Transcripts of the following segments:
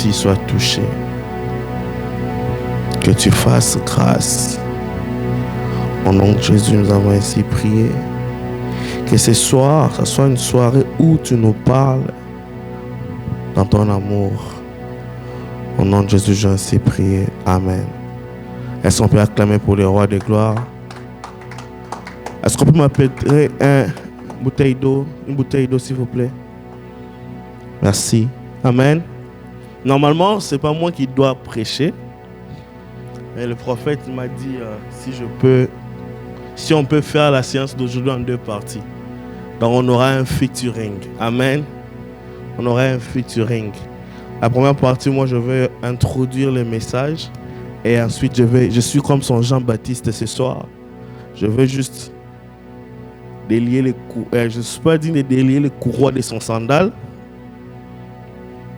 soit touché. Que tu fasses grâce. Au nom de Jésus, nous avons ainsi prié. Que ce soir, ça soit une soirée où tu nous parles dans ton amour. Au nom de Jésus, j'ai ainsi prié. Amen. Est-ce qu'on peut acclamer pour le roi de gloire? Est-ce qu'on peut m'appeler une bouteille d'eau, s'il vous plaît? Merci. Amen. Normalement, ce n'est pas moi qui dois prêcher. Mais le prophète m'a dit si on peut faire la séance d'aujourd'hui en 2 parties. Donc on aura un featuring. Amen. On aura un featuring. La première partie, moi je vais introduire le message. Et ensuite je suis comme son Jean-Baptiste ce soir. Je veux juste délier les je ne suis pas dit de délier les courroies de son sandal.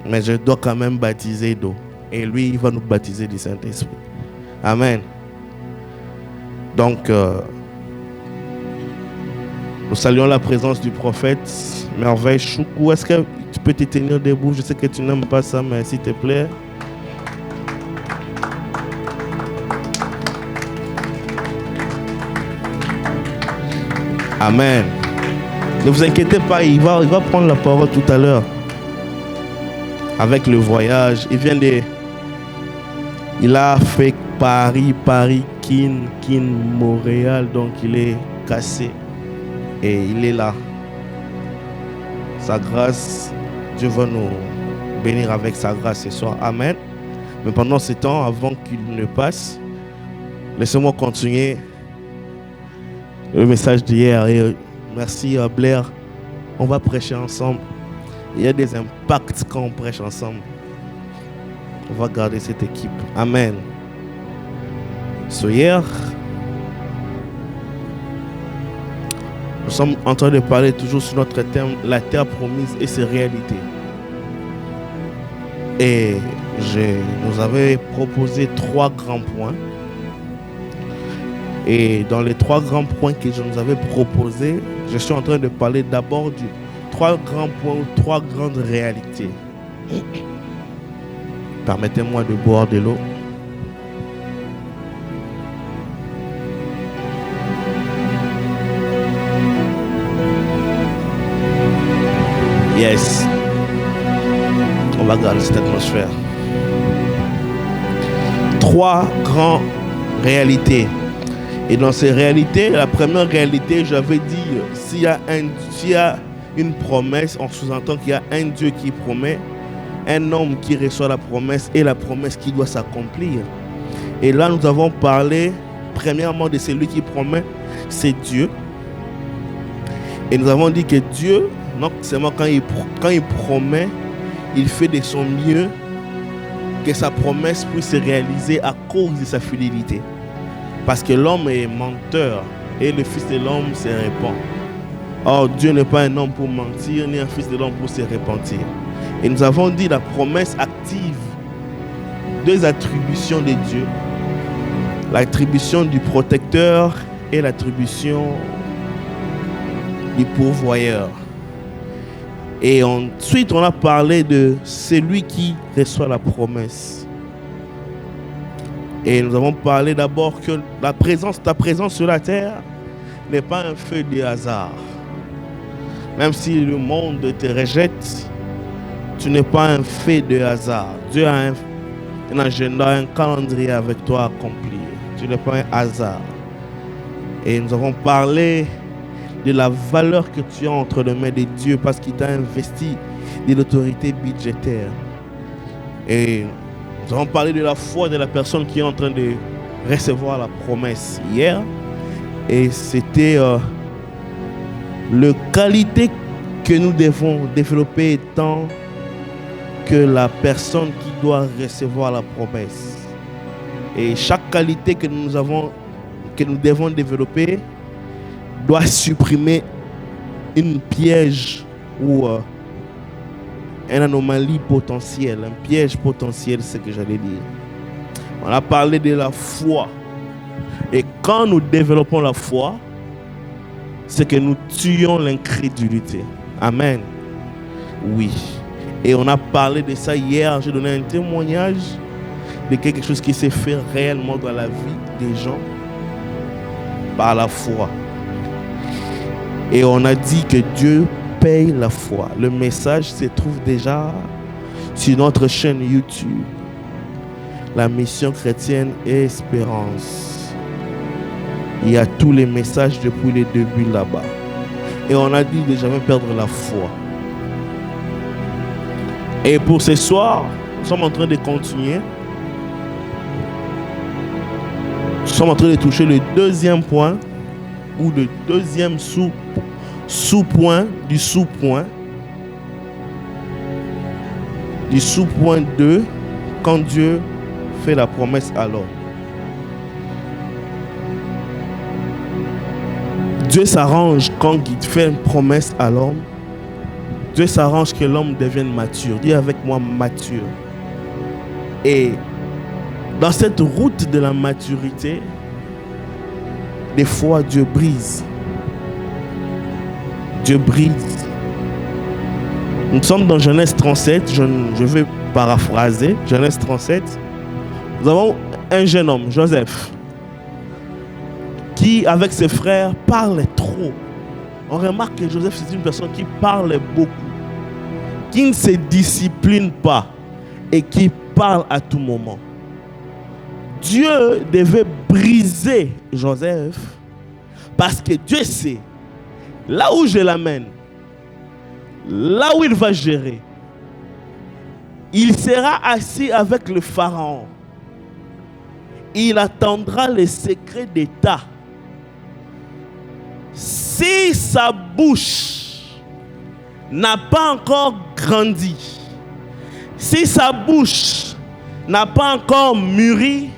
Mais je dois quand même baptiser d'eau. Et lui, il va nous baptiser du Saint-Esprit. Amen. Donc, nous saluons la présence du prophète. Merveille Choukou. Est-ce que tu peux te tenir debout? Je sais que tu n'aimes pas ça, mais s'il te plaît. Amen. Ne vous inquiétez pas, il va prendre la parole tout à l'heure. Avec le voyage, il a fait Paris, Kin, Montréal, donc il est cassé et il est là. Sa grâce, Dieu va nous bénir avec sa grâce ce soir. Amen. Mais pendant ce temps, avant qu'il ne passe, laissez-moi continuer le message d'hier. Et merci Blair, on va prêcher ensemble. Il y a des impacts quand on prêche ensemble. On va garder cette équipe. Amen. Hier, nous sommes en train de parler toujours sur notre thème, la terre promise et ses réalités. Et nous avais proposé 3 grands points. Et dans les 3 grands points que je nous avais proposés, je suis en train de parler d'abord du 3 grands points ou 3 grandes réalités. Permettez-moi de boire de l'eau. Yes. On va garder cette atmosphère. 3 grandes réalités. Et dans ces réalités, la première réalité, j'avais dit, s'il y a une promesse, on sous-entend qu'il y a un Dieu qui promet, un homme qui reçoit la promesse et la promesse qui doit s'accomplir. Et là, nous avons parlé premièrement de celui qui promet, c'est Dieu. Et nous avons dit que Dieu, non seulement quand il promet, il fait de son mieux que sa promesse puisse se réaliser à cause de sa fidélité. Parce que l'homme est menteur et le Fils de l'homme se répand. Or, Dieu n'est pas un homme pour mentir, ni un fils de l'homme pour se repentir. Et nous avons dit la promesse active 2 attributions de Dieu. L'attribution du protecteur et l'attribution du pourvoyeur. Et ensuite, on a parlé de celui qui reçoit la promesse. Et nous avons parlé d'abord que ta présence sur la terre n'est pas un fait de hasard. Même si le monde te rejette, tu n'es pas un fait de hasard. Dieu a un agenda, un calendrier avec toi à accomplir. Tu n'es pas un hasard. Et nous avons parlé de la valeur que tu as entre les mains de Dieu parce qu'il t'a investi de l'autorité budgétaire. Et nous avons parlé de la foi de la personne qui est en train de recevoir la promesse hier. Et c'était la qualité que nous devons développer étant que la personne qui doit recevoir la promesse. Et chaque qualité que nous devons développer doit supprimer une piège ou une anomalie potentielle. Un piège potentiel, c'est ce que j'allais dire. On a parlé de la foi. Et quand nous développons la foi, c'est que nous tuons l'incrédulité. Amen. Oui. Et on a parlé de ça hier. J'ai donné un témoignage de quelque chose qui s'est fait réellement dans la vie des gens par la foi. Et on a dit que Dieu paye la foi. Le message se trouve déjà sur notre chaîne YouTube, La Mission Chrétienne et Espérance. Il y a tous les messages depuis les débuts là-bas. Et on a dit de jamais perdre la foi. Et pour ce soir, nous sommes en train de continuer. Nous sommes en train de toucher le deuxième point, ou le deuxième sous-point du sous-point. Du sous-point 2, quand Dieu fait la promesse à l'homme. Dieu s'arrange quand il fait une promesse à l'homme. Dieu s'arrange que l'homme devienne mature. Dis avec moi, mature. Et dans cette route de la maturité, des fois Dieu brise. Dieu brise. Nous sommes dans Genèse 37, je vais paraphraser, Genèse 37. Nous avons un jeune homme, Joseph, qui, avec ses frères, parle trop. On remarque que Joseph, c'est une personne qui parle beaucoup, qui ne se discipline pas et qui parle à tout moment. Dieu devait briser Joseph parce que Dieu sait, là où je l'amène, là où il va gérer, il sera assis avec le pharaon. Il attendra les secrets d'État. Si sa bouche n'a pas encore grandi, si sa bouche n'a pas encore mûri,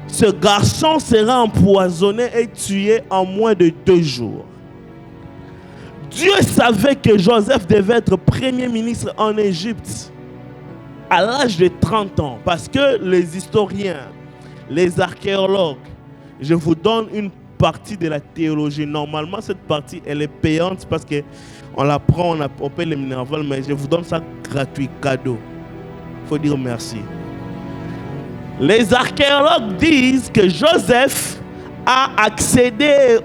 ce garçon sera empoisonné et tué en moins de 2 jours. Dieu savait que Joseph devait être premier ministre en Égypte à l'âge de 30 ans. Parce que les historiens, les archéologues, je vous donne une partie de la théologie. Normalement, cette partie, elle est payante parce qu'on la prend, on paye les minervoles, mais je vous donne ça gratuit, cadeau. Il faut dire merci. Les archéologues disent que Joseph a accédé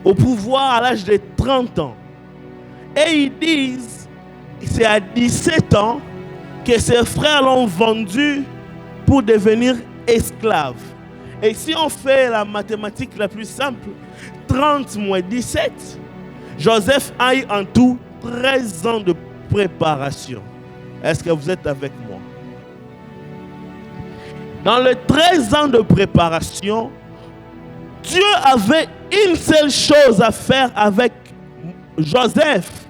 au pouvoir à l'âge de 30 ans. Et ils disent que c'est à 17 ans que ses frères l'ont vendu pour devenir esclave. Et si on fait la mathématique la plus simple, 30 moins 17, Joseph a eu en tout 13 ans de préparation. Est-ce que vous êtes avec moi? Dans les 13 ans de préparation, Dieu avait une seule chose à faire avec Joseph,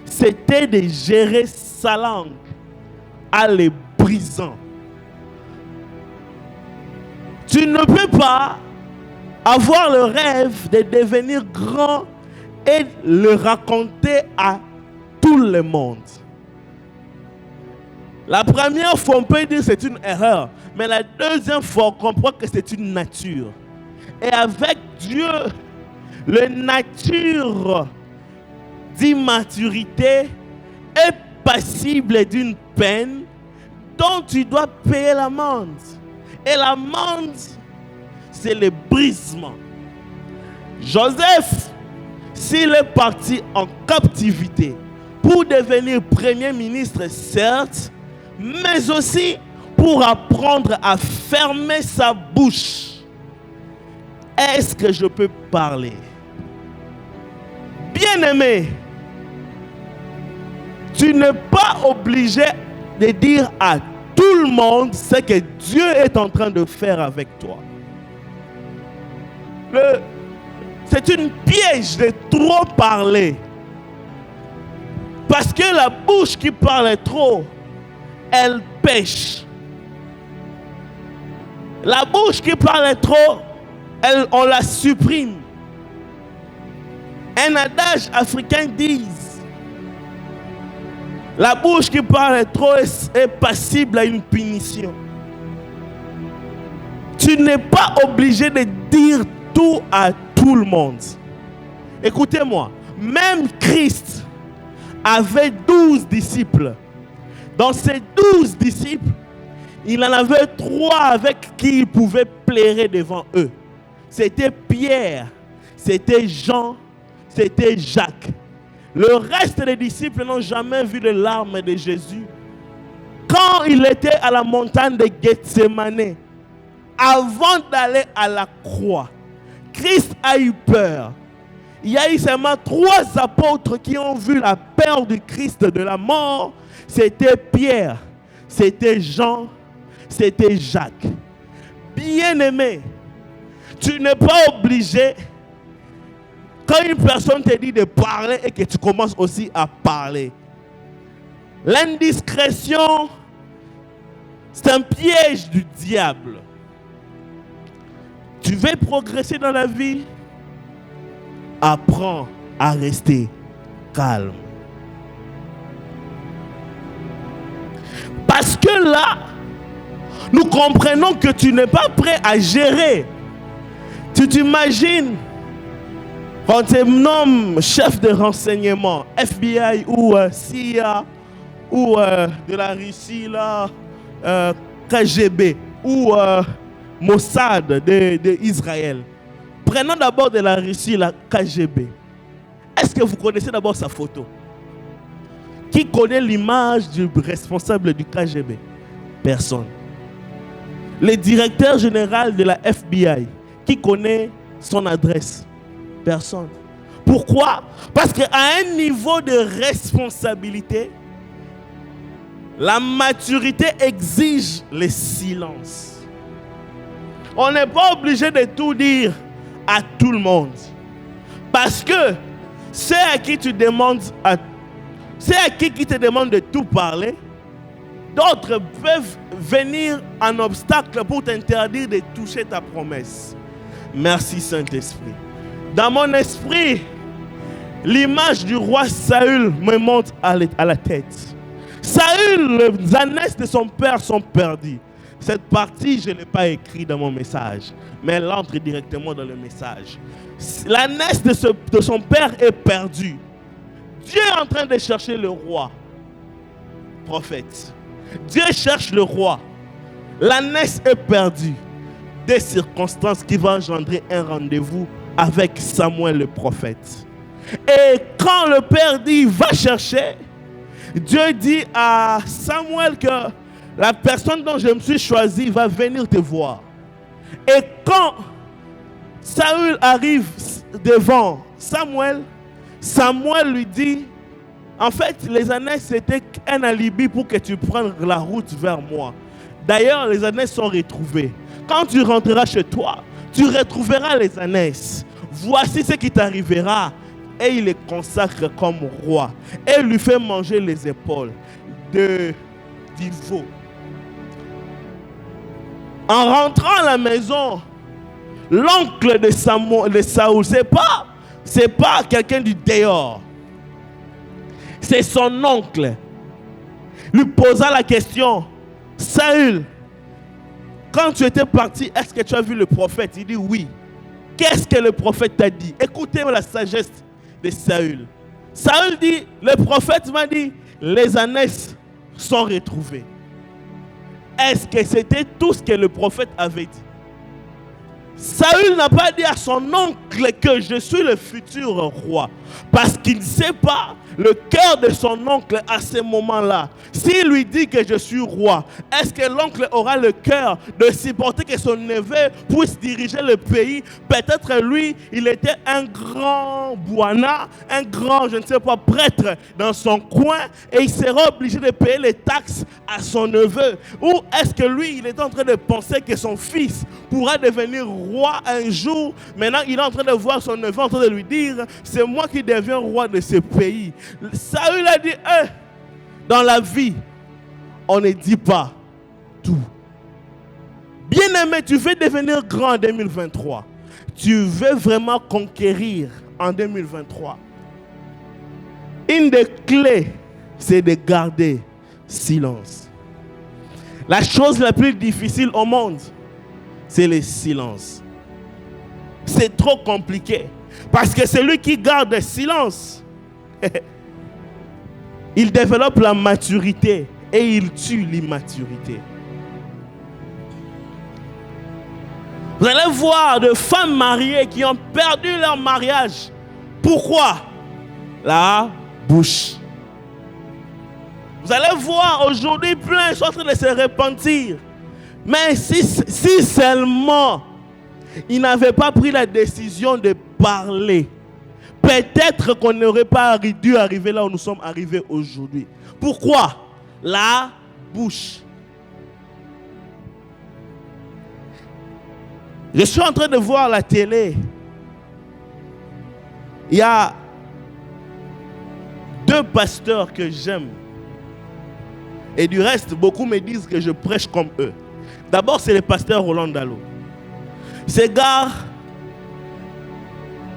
c'était de gérer sa langue en les brisant. Tu ne peux pas avoir le rêve de devenir grand et le raconter à tout le monde. La première fois, on peut dire que c'est une erreur, mais la deuxième fois, on comprend que c'est une nature. Et avec Dieu, la nature d'immaturité est passible d'une peine dont tu dois payer l'amende. Et l'amende, c'est le brisement. Joseph, s'il est parti en captivité pour devenir premier ministre, certes, mais aussi pour apprendre à fermer sa bouche. Est-ce que je peux parler? Bien-aimé, tu n'es pas obligé de dire à tout le monde ce que Dieu est en train de faire avec toi. C'est une piège de trop parler. Parce que la bouche qui parle trop, elle pêche. La bouche qui parle trop, on la supprime. Un adage africain dit: la bouche qui parle trop est passible à une punition. Tu n'es pas obligé de dire tout à tout le monde. Écoutez-moi, même Christ avait 12 disciples. Dans ces 12 disciples, il en avait 3 avec qui il pouvait plaire devant eux. C'était Pierre, c'était Jean, c'était Jacques. Le reste des disciples n'ont jamais vu les larmes de Jésus. Quand il était à la montagne de Gethsémane, avant d'aller à la croix, Christ a eu peur. Il y a eu seulement 3 apôtres qui ont vu la peur du Christ de la mort. C'était Pierre, c'était Jean, c'était Jacques. Bien-aimé, tu n'es pas obligé, quand une personne te dit de parler et que tu commences aussi à parler. L'indiscrétion, c'est un piège du diable. Tu veux progresser dans la vie? Apprends à rester calme. Parce que là, nous comprenons que tu n'es pas prêt à gérer. Tu t'imagines, quand tu es nommé chef de renseignement, FBI ou CIA, ou de la Russie, là, KGB, ou Mossad d'Israël. Prenons d'abord de la Russie, la KGB. Est-ce que vous connaissez d'abord sa photo? Qui connaît l'image du responsable du KGB? Personne. Le directeur général de la FBI, qui connaît son adresse? Personne. Pourquoi? Parce qu'à un niveau de responsabilité, la maturité exige le silence. On n'est pas obligé de tout dire à tout le monde. Parce que ceux à qui tu demandes, ceux à qui te demandent de tout parler, d'autres peuvent venir en obstacle pour t'interdire de toucher ta promesse. Merci Saint-Esprit. Dans mon esprit, l'image du roi Saül me monte à la tête. Saül, les ânesses de son père sont perdus. Cette partie, je ne l'ai pas écrite dans mon message, mais elle entre directement dans le message. L'ânesse de son père est perdue. Dieu est en train de chercher le roi. Prophète. Dieu cherche le roi. L'ânesse est perdue. Des circonstances qui vont engendrer un rendez-vous avec Samuel le prophète. Et quand le père dit, va chercher, Dieu dit à Samuel que la personne dont je me suis choisi va venir te voir. Et quand Saül arrive devant Samuel, Samuel lui dit, en fait, les ânesses c'était un alibi pour que tu prennes la route vers moi. D'ailleurs, les ânesses sont retrouvées. Quand tu rentreras chez toi, tu retrouveras les ânesses. Voici ce qui t'arrivera. Et il les consacre comme roi. Et lui fait manger les épaules du veau. En rentrant à la maison, l'oncle de Saül, c'est pas quelqu'un du dehors. C'est son oncle. Lui posa la question, Saül, quand tu étais parti, est-ce que tu as vu le prophète? Il dit oui. Qu'est-ce que le prophète t'a dit? Écoutez la sagesse de Saül. Saül dit, le prophète m'a dit, les ânesses sont retrouvées. Est-ce que c'était tout ce que le prophète avait dit? Saül n'a pas dit à son oncle que je suis le futur roi. Parce qu'il ne sait pas le cœur de son oncle à ce moment-là. S'il lui dit que je suis roi, est-ce que l'oncle aura le cœur de supporter que son neveu puisse diriger le pays? Peut-être lui, il était un grand bouana, un grand, je ne sais pas, prêtre dans son coin et il sera obligé de payer les taxes à son neveu. Ou est-ce que lui, il est en train de penser que son fils pourra devenir roi un jour? Maintenant, il est en train de voir son neveu en train de lui dire, c'est moi qui deviens roi de ce pays. Saül a dit, dans la vie, on ne dit pas tout. Bien-aimé, tu veux devenir grand en 2023. Tu veux vraiment conquérir en 2023. Une des clés, c'est de garder silence. La chose la plus difficile au monde, c'est le silence. C'est trop compliqué. Parce que celui qui garde le silence, Il développe la maturité et il tue l'immaturité. Vous allez voir de femmes mariées qui ont perdu leur mariage. Pourquoi? La bouche. Vous allez voir aujourd'hui plein sont en train de se repentir. Mais si seulement ils n'avaient pas pris la décision de parler, peut-être qu'on n'aurait pas dû arriver là où nous sommes arrivés aujourd'hui. Pourquoi? La bouche. Je suis en train de voir la télé. Il y a 2 pasteurs que j'aime. Et du reste, beaucoup me disent que je prêche comme eux. D'abord, c'est le pasteur Roland Dallot. Ces gars,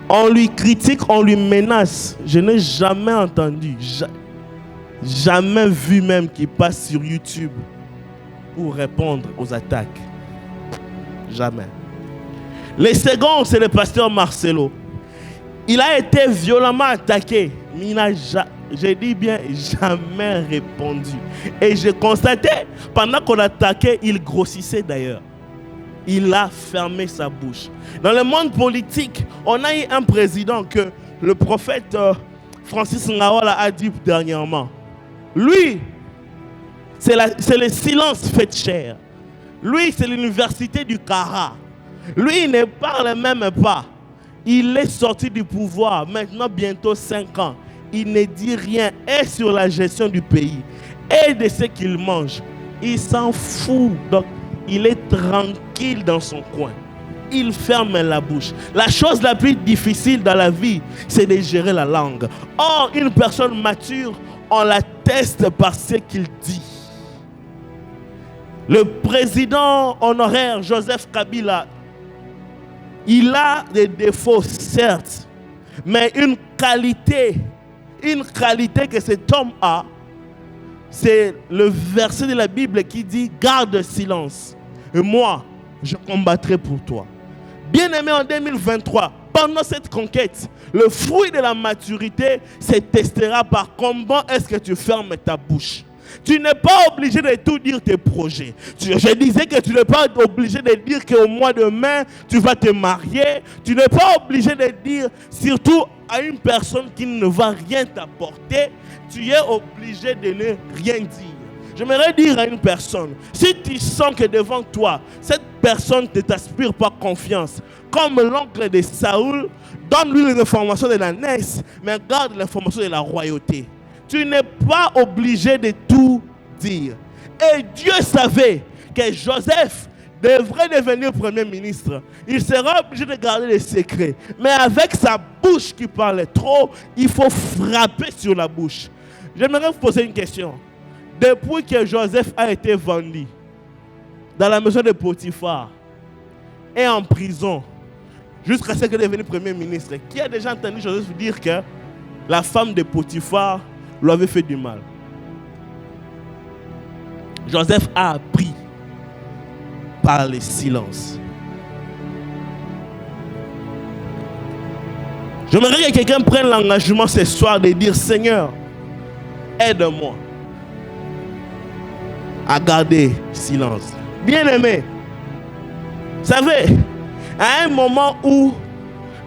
on lui critique, on lui menace. Je n'ai jamais entendu, jamais vu même qu'il passe sur YouTube pour répondre aux attaques. Jamais. Le second, c'est le pasteur Marcelo. Il a été violemment attaqué, mais il n'a jamais, je dis bien, jamais répondu. Et j'ai constaté, pendant qu'on l'attaquait, il grossissait d'ailleurs. Il a fermé sa bouche. Dans le monde politique, on a eu un président que le prophète Francis Ngawala a dit dernièrement. Lui, c'est le silence fait cher. Lui, c'est l'université du Kara. Lui, il ne parle même pas. Il est sorti du pouvoir, maintenant bientôt 5 ans. Il ne dit rien, et sur la gestion du pays, et de ce qu'il mange. Il s'en fout. Donc, il est tranquille dans son coin. Il ferme la bouche. La chose la plus difficile dans la vie, c'est de gérer la langue. Or, une personne mature, on la teste par ce qu'il dit. Le président honoraire Joseph Kabila, il a des défauts, certes, mais une qualité que cet homme a, c'est le verset de la Bible qui dit « Garde silence, et moi, je combattrai pour toi. » Bien-aimé, en 2023, pendant cette conquête, le fruit de la maturité se testera par comment est-ce que tu fermes ta bouche. Tu n'es pas obligé de tout dire tes projets. Je disais que tu n'es pas obligé de dire qu'au mois de mai, tu vas te marier. Tu n'es pas obligé de dire, surtout à une personne qui ne va rien t'apporter, tu es obligé de ne rien dire. J'aimerais dire à une personne, si tu sens que devant toi, cette personne ne t'inspire pas confiance, comme l'oncle de Saoul, donne-lui les informations de la naisse, mais garde l'information de la royauté. Tu n'es pas obligé de tout dire. Et Dieu savait que Joseph devrait devenir premier ministre. Il sera obligé de garder les secrets. Mais avec sa bouche qui parlait trop, il faut frapper sur la bouche. J'aimerais vous poser une question. Depuis que Joseph a été vendu dans la maison de Potiphar et en prison, jusqu'à ce qu'il devienne premier ministre, qui a déjà entendu Joseph dire que la femme de Potiphar lui avait fait du mal? Joseph a appris par le silence. J'aimerais que quelqu'un prenne l'engagement ce soir de dire: Seigneur, aide-moi à garder silence. Bien-aimé, vous savez, à un moment où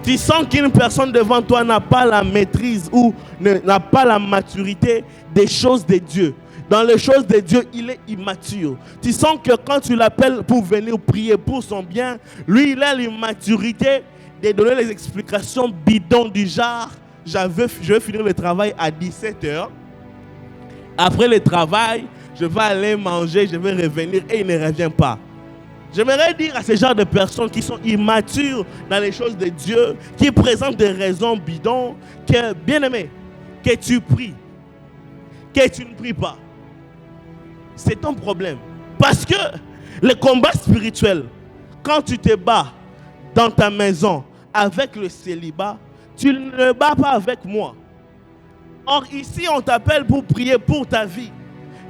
tu sens qu'une personne devant toi n'a pas la maîtrise ou n'a pas la maturité des choses de Dieu. Dans les choses de Dieu, il est immature. Tu sens que quand tu l'appelles pour venir prier pour son bien, lui, il a l'immaturité de donner les explications bidons du genre: je vais finir le travail à 17h. Après le travail, je vais aller manger, je vais revenir, et il ne revient pas. J'aimerais dire à ce genre de personnes qui sont immatures dans les choses de Dieu, qui présentent des raisons bidons, que, bien aimé, que tu pries, que tu ne pries pas, c'est ton problème. Parce que le combat spirituel, quand tu te bats dans ta maison avec le célibat, tu ne bats pas avec moi. Or ici, on t'appelle pour prier pour ta vie,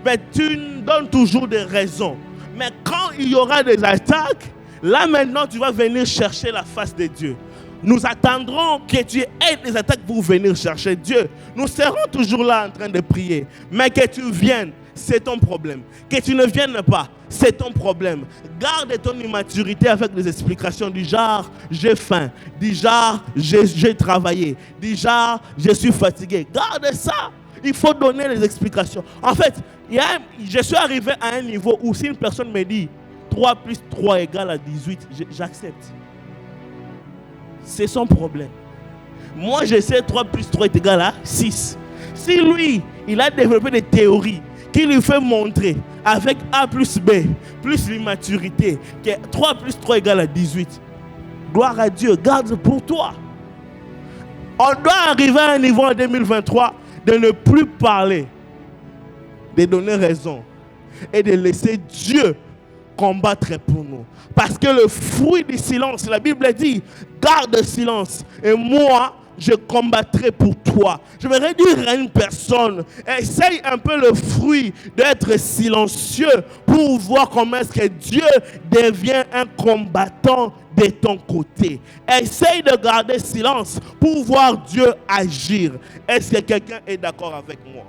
mais tu donnes toujours des raisons. Mais quand il y aura des attaques, là maintenant tu vas venir chercher la face de Dieu. nous attendrons que tu aies des attaques pour venir chercher Dieu. Nous serons toujours là en train de prier. Mais que tu viennes, c'est ton problème. Que tu ne viennes pas, c'est ton problème. Garde ton immaturité avec des explications du genre j'ai faim, du genre j'ai travaillé, du genre je suis fatigué. Garde ça. Il faut donner les explications. En fait, je suis arrivé à un niveau où si une personne me dit 3 plus 3 égale à 18, j'accepte. C'est son problème. Moi, je sais 3 plus 3 est égal à 6. Si lui, il a développé des théories qui lui fait montrer avec A plus B, plus l'immaturité, que 3 plus 3 égale à 18, gloire à Dieu, garde pour toi. On doit arriver à un niveau en 2023 de ne plus parler, de donner raison et de laisser Dieu combattre pour nous. Parce que le fruit du silence, la Bible dit, garde le silence et moi, je combattrai pour toi. Je vais dire à une personne, essaye un peu le fruit d'être silencieux pour voir comment est-ce que Dieu devient un combattant de ton côté. Essaye de garder silence pour voir Dieu agir. Est-ce que quelqu'un est d'accord avec moi?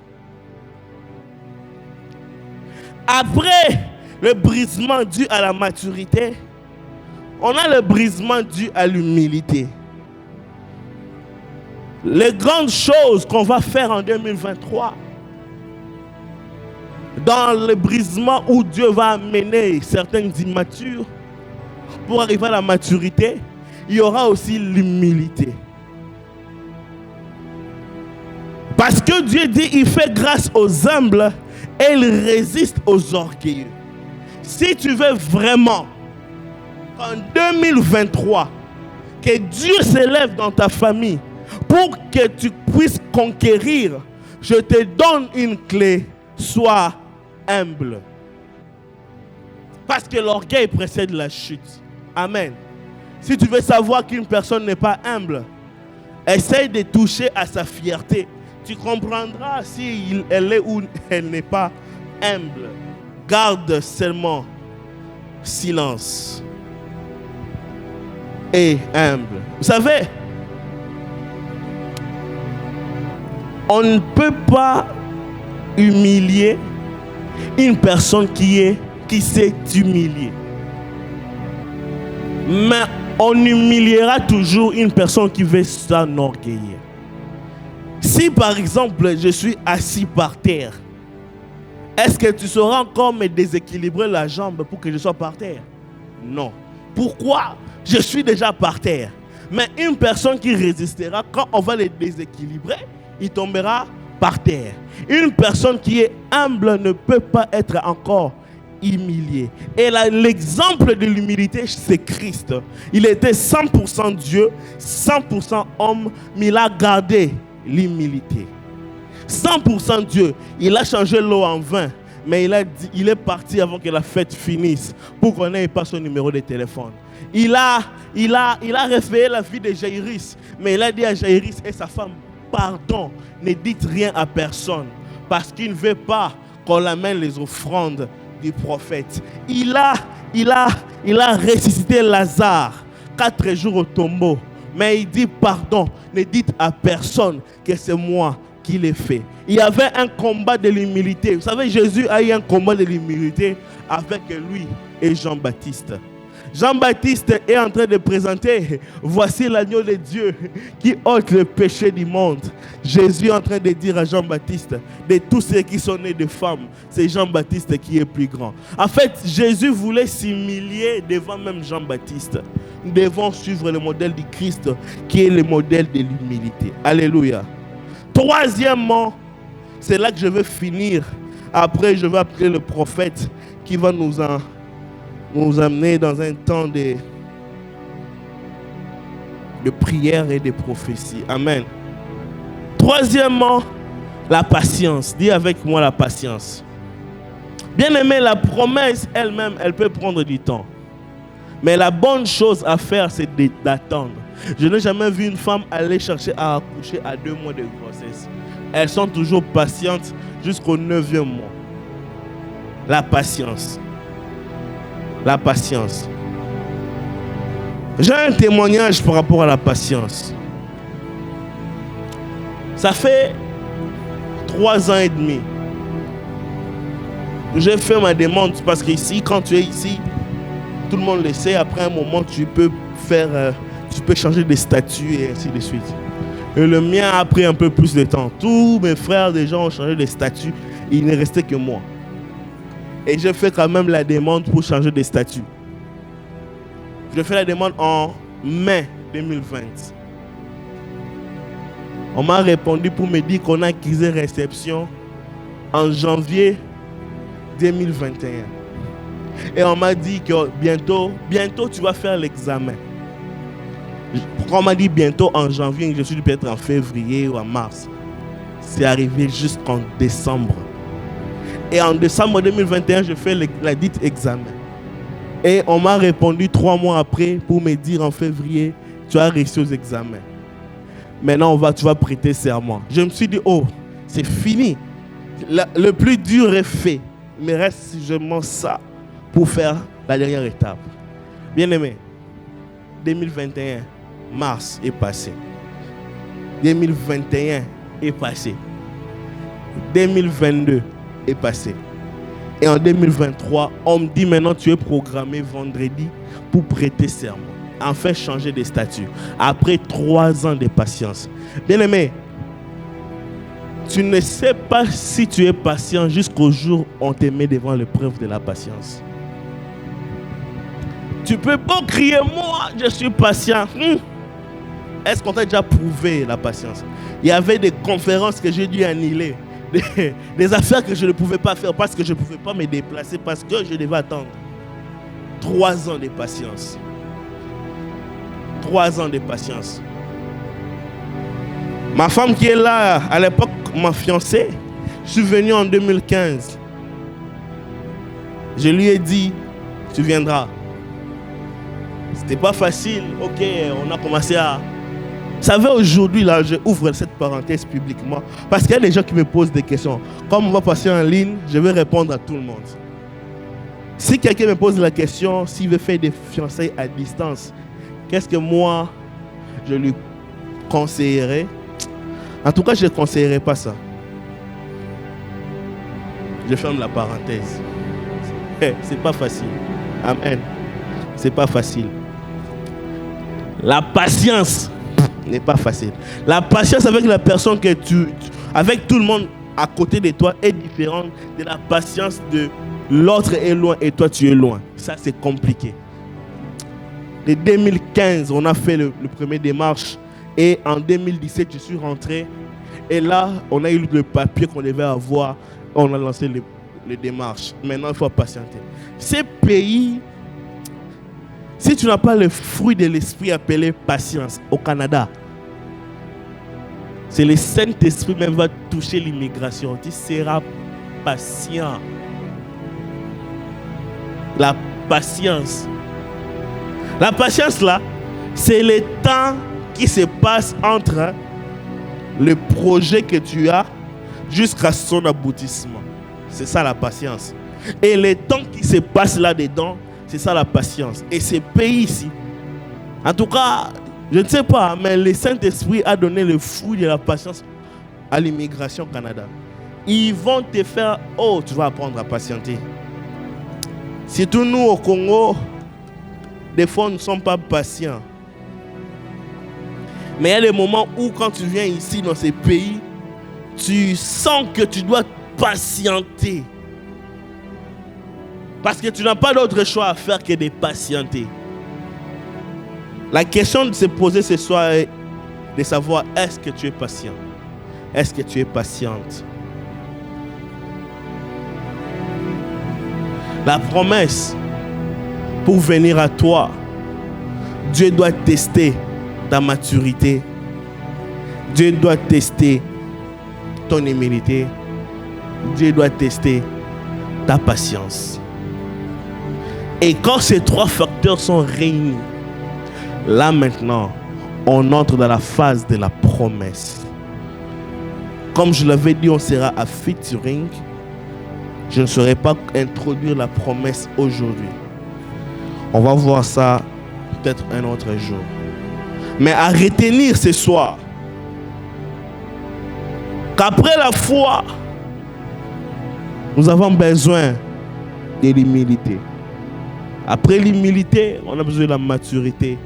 Après le brisement dû à la maturité, on a le brisement dû à l'humilité. Les grandes choses qu'on va faire en 2023, dans le brisement où Dieu va amener certains immatures, pour arriver à la maturité, il y aura aussi l'humilité. Parce que Dieu dit, il fait grâce aux humbles et il résiste aux orgueilleux. Si tu veux vraiment en 2023 que Dieu s'élève dans ta famille pour que tu puisses conquérir, je te donne une clé, sois humble. Parce que l'orgueil précède la chute. Amen. Si tu veux savoir qu'une personne n'est pas humble, essaye de toucher à sa fierté. Tu comprendras si elle est ou elle n'est pas humble. Garde seulement silence et humble. Vous savez, on ne peut pas humilier une personne qui sait humilier. Mais on humiliera toujours une personne qui veut s'enorgueillir. Si par exemple je suis assis par terre, est-ce que tu sauras encore me déséquilibrer la jambe pour que je sois par terre? Non. Pourquoi? Je suis déjà par terre. Mais une personne qui résistera, quand on va le déséquilibrer, il tombera par terre. Une personne qui est humble ne peut pas être encore humilié. Et là, l'exemple de l'humilité, c'est Christ. Il était 100% Dieu, 100% homme, mais il a gardé l'humilité. 100% Dieu, il a changé l'eau en vin, mais il est parti avant que la fête finisse pour qu'on n'ait pas son numéro de téléphone. Il a réveillé la vie de Jaïrus, mais il a dit à Jaïrus et sa femme, pardon, ne dites rien à personne, parce qu'il ne veut pas qu'on amène les offrandes du prophète. Il a ressuscité Lazare 4 jours au tombeau, mais il dit pardon, ne dites à personne que c'est moi qui l'ai fait. Il y avait un combat de l'humilité. Vous savez, Jésus a eu un combat de l'humilité avec lui et Jean-Baptiste. Jean-Baptiste est en train de présenter, voici l'agneau de Dieu qui ôte le péché du monde. Jésus est en train de dire à Jean-Baptiste, de tous ceux qui sont nés de femmes, c'est Jean-Baptiste qui est plus grand. En fait, Jésus voulait s'humilier devant même Jean-Baptiste. Nous devons suivre le modèle du Christ qui est le modèle de l'humilité. Alléluia. Troisièmement, c'est là que je veux finir. Après, je vais appeler le prophète qui va nous amener dans un temps de prière et de prophétie. Amen. Troisièmement, la patience. Dis avec moi la patience. Bien aimé, la promesse elle-même, elle peut prendre du temps. Mais la bonne chose à faire, c'est d'attendre. Je n'ai jamais vu une femme aller chercher à accoucher à 2 mois de grossesse. Elles sont toujours patientes jusqu'au 9e mois. La patience. La patience. J'ai un témoignage par rapport à la patience. Ça fait 3 ans et demi. J'ai fait ma demande parce qu'ici, quand tu es ici, tout le monde le sait, après un moment, tu peux changer de statut et ainsi de suite. Et le mien a pris un peu plus de temps. Tous mes frères déjà ont changé de statut. Il ne restait que moi. Et j'ai fait quand même la demande pour changer de statut. Je fais la demande en mai 2020. On m'a répondu pour me dire qu'on a accusé réception en janvier 2021. Et on m'a dit que bientôt tu vas faire l'examen. Quand on m'a dit bientôt en janvier, je suis dû peut-être en février ou en mars. C'est arrivé jusqu'en décembre. Et en décembre 2021, je fais la dite examen. Et on m'a répondu 3 mois après pour me dire en février, tu as réussi aux examens. Maintenant, tu vas prêter serment. Je me suis dit, oh, c'est fini. Le plus dur est fait. Il me reste seulement ça pour faire la dernière étape. Bien aimé, 2021, mars est passé. 2021 est passé. 2022 est passé. Et en 2023, on me dit maintenant tu es programmé vendredi pour prêter serment. Enfin changer de statut. Après 3 ans de patience. Bien aimé, tu ne sais pas si tu es patient jusqu'au jour où on te met devant l'épreuve de la patience. Tu peux pas crier, moi je suis patient. Est-ce qu'on t'a déjà prouvé la patience? Il y avait des conférences que j'ai dû annuler. Des affaires que je ne pouvais pas faire parce que je ne pouvais pas me déplacer, parce que je devais attendre. 3 ans de patience. 3 ans de patience. Ma femme qui est là, à l'époque, ma fiancée, je suis venu en 2015. Je lui ai dit, tu viendras. C'était pas facile. Ok, on a commencé à... Vous savez, aujourd'hui, là, je ouvre cette parenthèse publiquement parce qu'il y a des gens qui me posent des questions. Comme on va passer en ligne, je vais répondre à tout le monde. Si quelqu'un me pose la question, s'il veut faire des fiançailles à distance, qu'est-ce que moi, je lui conseillerais? En tout cas, je ne conseillerais pas ça. Je ferme la parenthèse. C'est pas facile. Amen. C'est pas facile. La patience n'est pas facile. La patience avec la personne que avec tout le monde à côté de toi est différente de la patience de l'autre est loin et toi tu es loin. Ça c'est compliqué. De 2015, on a fait le premier démarche et en 2017, je suis rentré et là, on a eu le papier qu'on devait avoir. On a lancé les démarches. Maintenant, il faut patienter. Ces pays, si tu n'as pas le fruit de l'esprit appelé patience au Canada, c'est le Saint-Esprit même va toucher l'immigration. Tu seras patient. La patience. La patience là, c'est le temps qui se passe entre le projet que tu as jusqu'à son aboutissement. C'est ça la patience. Et le temps qui se passe là-dedans, c'est ça la patience. Et ces pays ici, en tout cas, je ne sais pas, mais le Saint-Esprit a donné le fruit de la patience à l'immigration au Canada. Ils vont te faire, oh, tu vas apprendre à patienter. Surtout nous au Congo, des fois nous ne sommes pas patients. Mais il y a des moments où quand tu viens ici dans ces pays, tu sens que tu dois patienter. Parce que tu n'as pas d'autre choix à faire que de patienter. La question de se poser ce soir est de savoir, est-ce que tu es patient? Est-ce que tu es patiente? La promesse pour venir à toi, Dieu doit tester ta maturité. Dieu doit tester ton humilité. Dieu doit tester ta patience. Et quand ces 3 facteurs sont réunis, là maintenant, on entre dans la phase de la promesse. Comme je l'avais dit, on sera à featuring. Je ne saurais pas introduire la promesse aujourd'hui. On va voir ça peut-être un autre jour. Mais à retenir ce soir qu'après la foi, nous avons besoin de l'humilité. Après l'humilité, on a besoin de la maturité.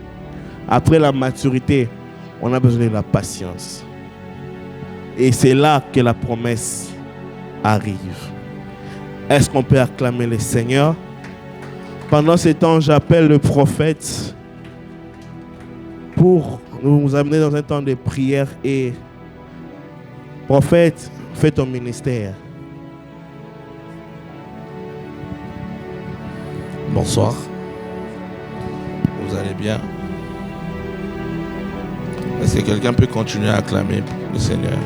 Après la maturité, on a besoin de la patience. Et c'est là que la promesse arrive. Est-ce qu'on peut acclamer le Seigneur? Pendant ce temps, j'appelle le prophète pour nous amener dans un temps de prière. Et prophète, fais ton ministère. Bonsoir. Vous allez bien? Est-ce que quelqu'un peut continuer à acclamer le Seigneur?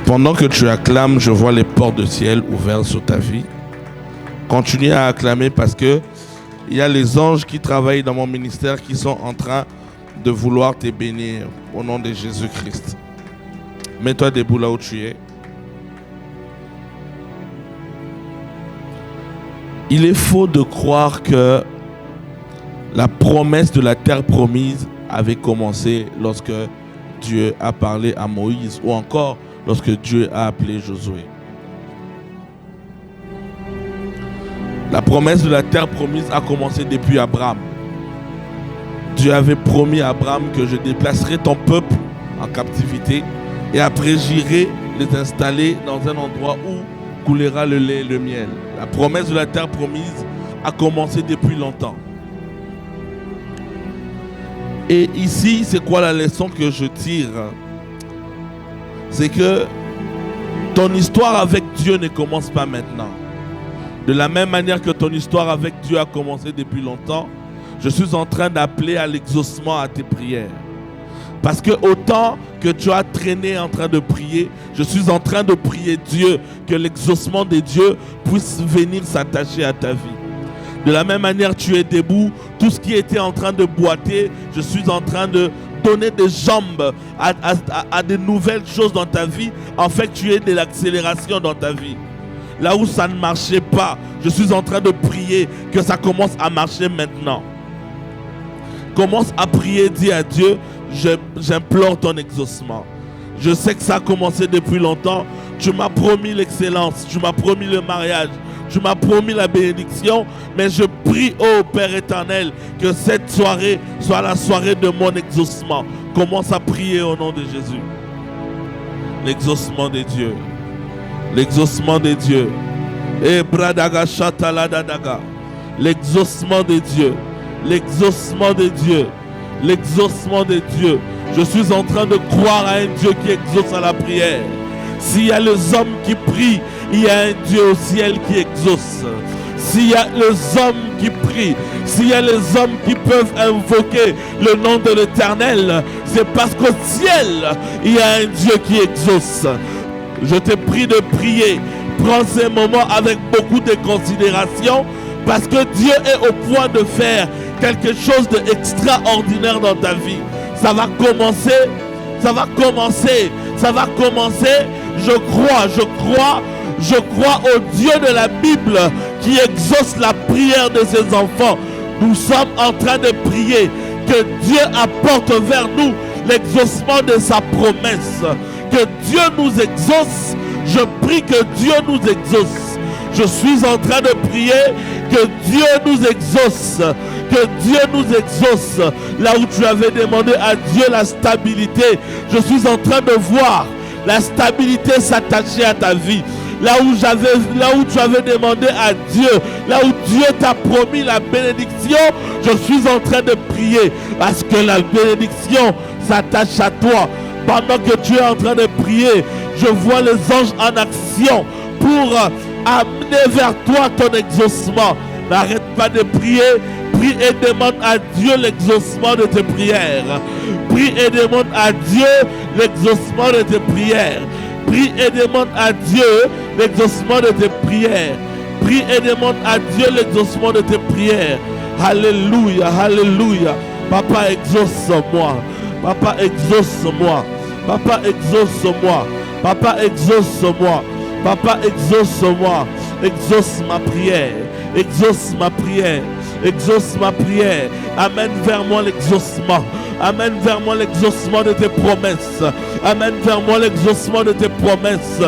Pendant que tu acclames, je vois les portes du ciel ouvertes sur ta vie. Continue à acclamer parce que il y a les anges qui travaillent dans mon ministère qui sont en train de vouloir te bénir au nom de Jésus-Christ. Mets-toi debout là où tu es. Il est faux de croire que la promesse de la terre promise avait commencé lorsque Dieu a parlé à Moïse ou encore lorsque Dieu a appelé Josué. La promesse de la terre promise a commencé depuis Abraham. Dieu avait promis à Abraham que je déplacerai ton peuple en captivité et après j'irai les installer dans un endroit où coulera le lait et le miel. La promesse de la terre promise a commencé depuis longtemps. Et ici, c'est quoi la leçon que je tire? C'est que ton histoire avec Dieu ne commence pas maintenant. De la même manière que ton histoire avec Dieu a commencé depuis longtemps, je suis en train d'appeler à l'exaucement à tes prières. Parce que autant que tu as traîné en train de prier, je suis en train de prier Dieu, que l'exaucement de Dieu puisse venir s'attacher à ta vie. De la même manière, tu es debout, tout ce qui était en train de boiter, je suis en train de donner des jambes à de nouvelles choses dans ta vie, en fait tu aies de l'accélération dans ta vie. Là où ça ne marchait pas, je suis en train de prier que ça commence à marcher maintenant. Commence à prier, dis à Dieu, j'implore ton exaucement. Je sais que ça a commencé depuis longtemps. Tu m'as promis l'excellence, tu m'as promis le mariage, tu m'as promis la bénédiction, mais je prie, ô Père éternel, que cette soirée soit la soirée de mon exaucement. Commence à prier au nom de Jésus. L'exaucement de Dieu. L'exaucement de Dieu. Et bradaga chataladadaga. L'exaucement de Dieu. L'exaucement de Dieu. L'exaucement de Dieu. Je suis en train de croire à un Dieu qui exauce à la prière. S'il y a les hommes qui prient, il y a un Dieu au ciel qui exauce. S'il y a les hommes qui prient, s'il y a les hommes qui peuvent invoquer le nom de l'Éternel, c'est parce qu'au ciel, il y a un Dieu qui exauce. Je te prie de prier. Prends ces moments avec beaucoup de considération parce que Dieu est au point de faire quelque chose d'extraordinaire dans ta vie. Ça va commencer, ça va commencer, ça va commencer. Je crois au Dieu de la Bible qui exauce la prière de ses enfants. Nous sommes en train de prier que Dieu apporte vers nous l'exaucement de sa promesse. Que Dieu nous exauce. Je prie que Dieu nous exauce. Je suis en train de prier que Dieu nous exauce. Que Dieu nous exauce. Là où tu avais demandé à Dieu la stabilité, je suis en train de voir la stabilité s'attacher à ta vie. Là où tu avais demandé à Dieu, là où Dieu t'a promis la bénédiction, je suis en train de prier parce que la bénédiction s'attache à toi. Pendant que tu es en train de prier, je vois les anges en action pour amener vers toi ton exaucement. N'arrête pas de prier. Prie et demande à Dieu l'exaucement de tes prières. Prie et demande à Dieu l'exaucement de tes prières. Prie et demande à Dieu l'exaucement de tes prières. Prie et demande à Dieu l'exaucement de tes prières. Alléluia, alléluia. Papa, exauce-moi. Papa, exauce-moi. Papa, exauce-moi. Papa, exauce-moi. Papa, exauce-moi. Exauce ma prière. Exauce ma prière. Exauce ma prière. Amène vers moi l'exaucement. Amène vers moi l'exaucement de tes promesses. Amène vers moi l'exaucement de tes promesses.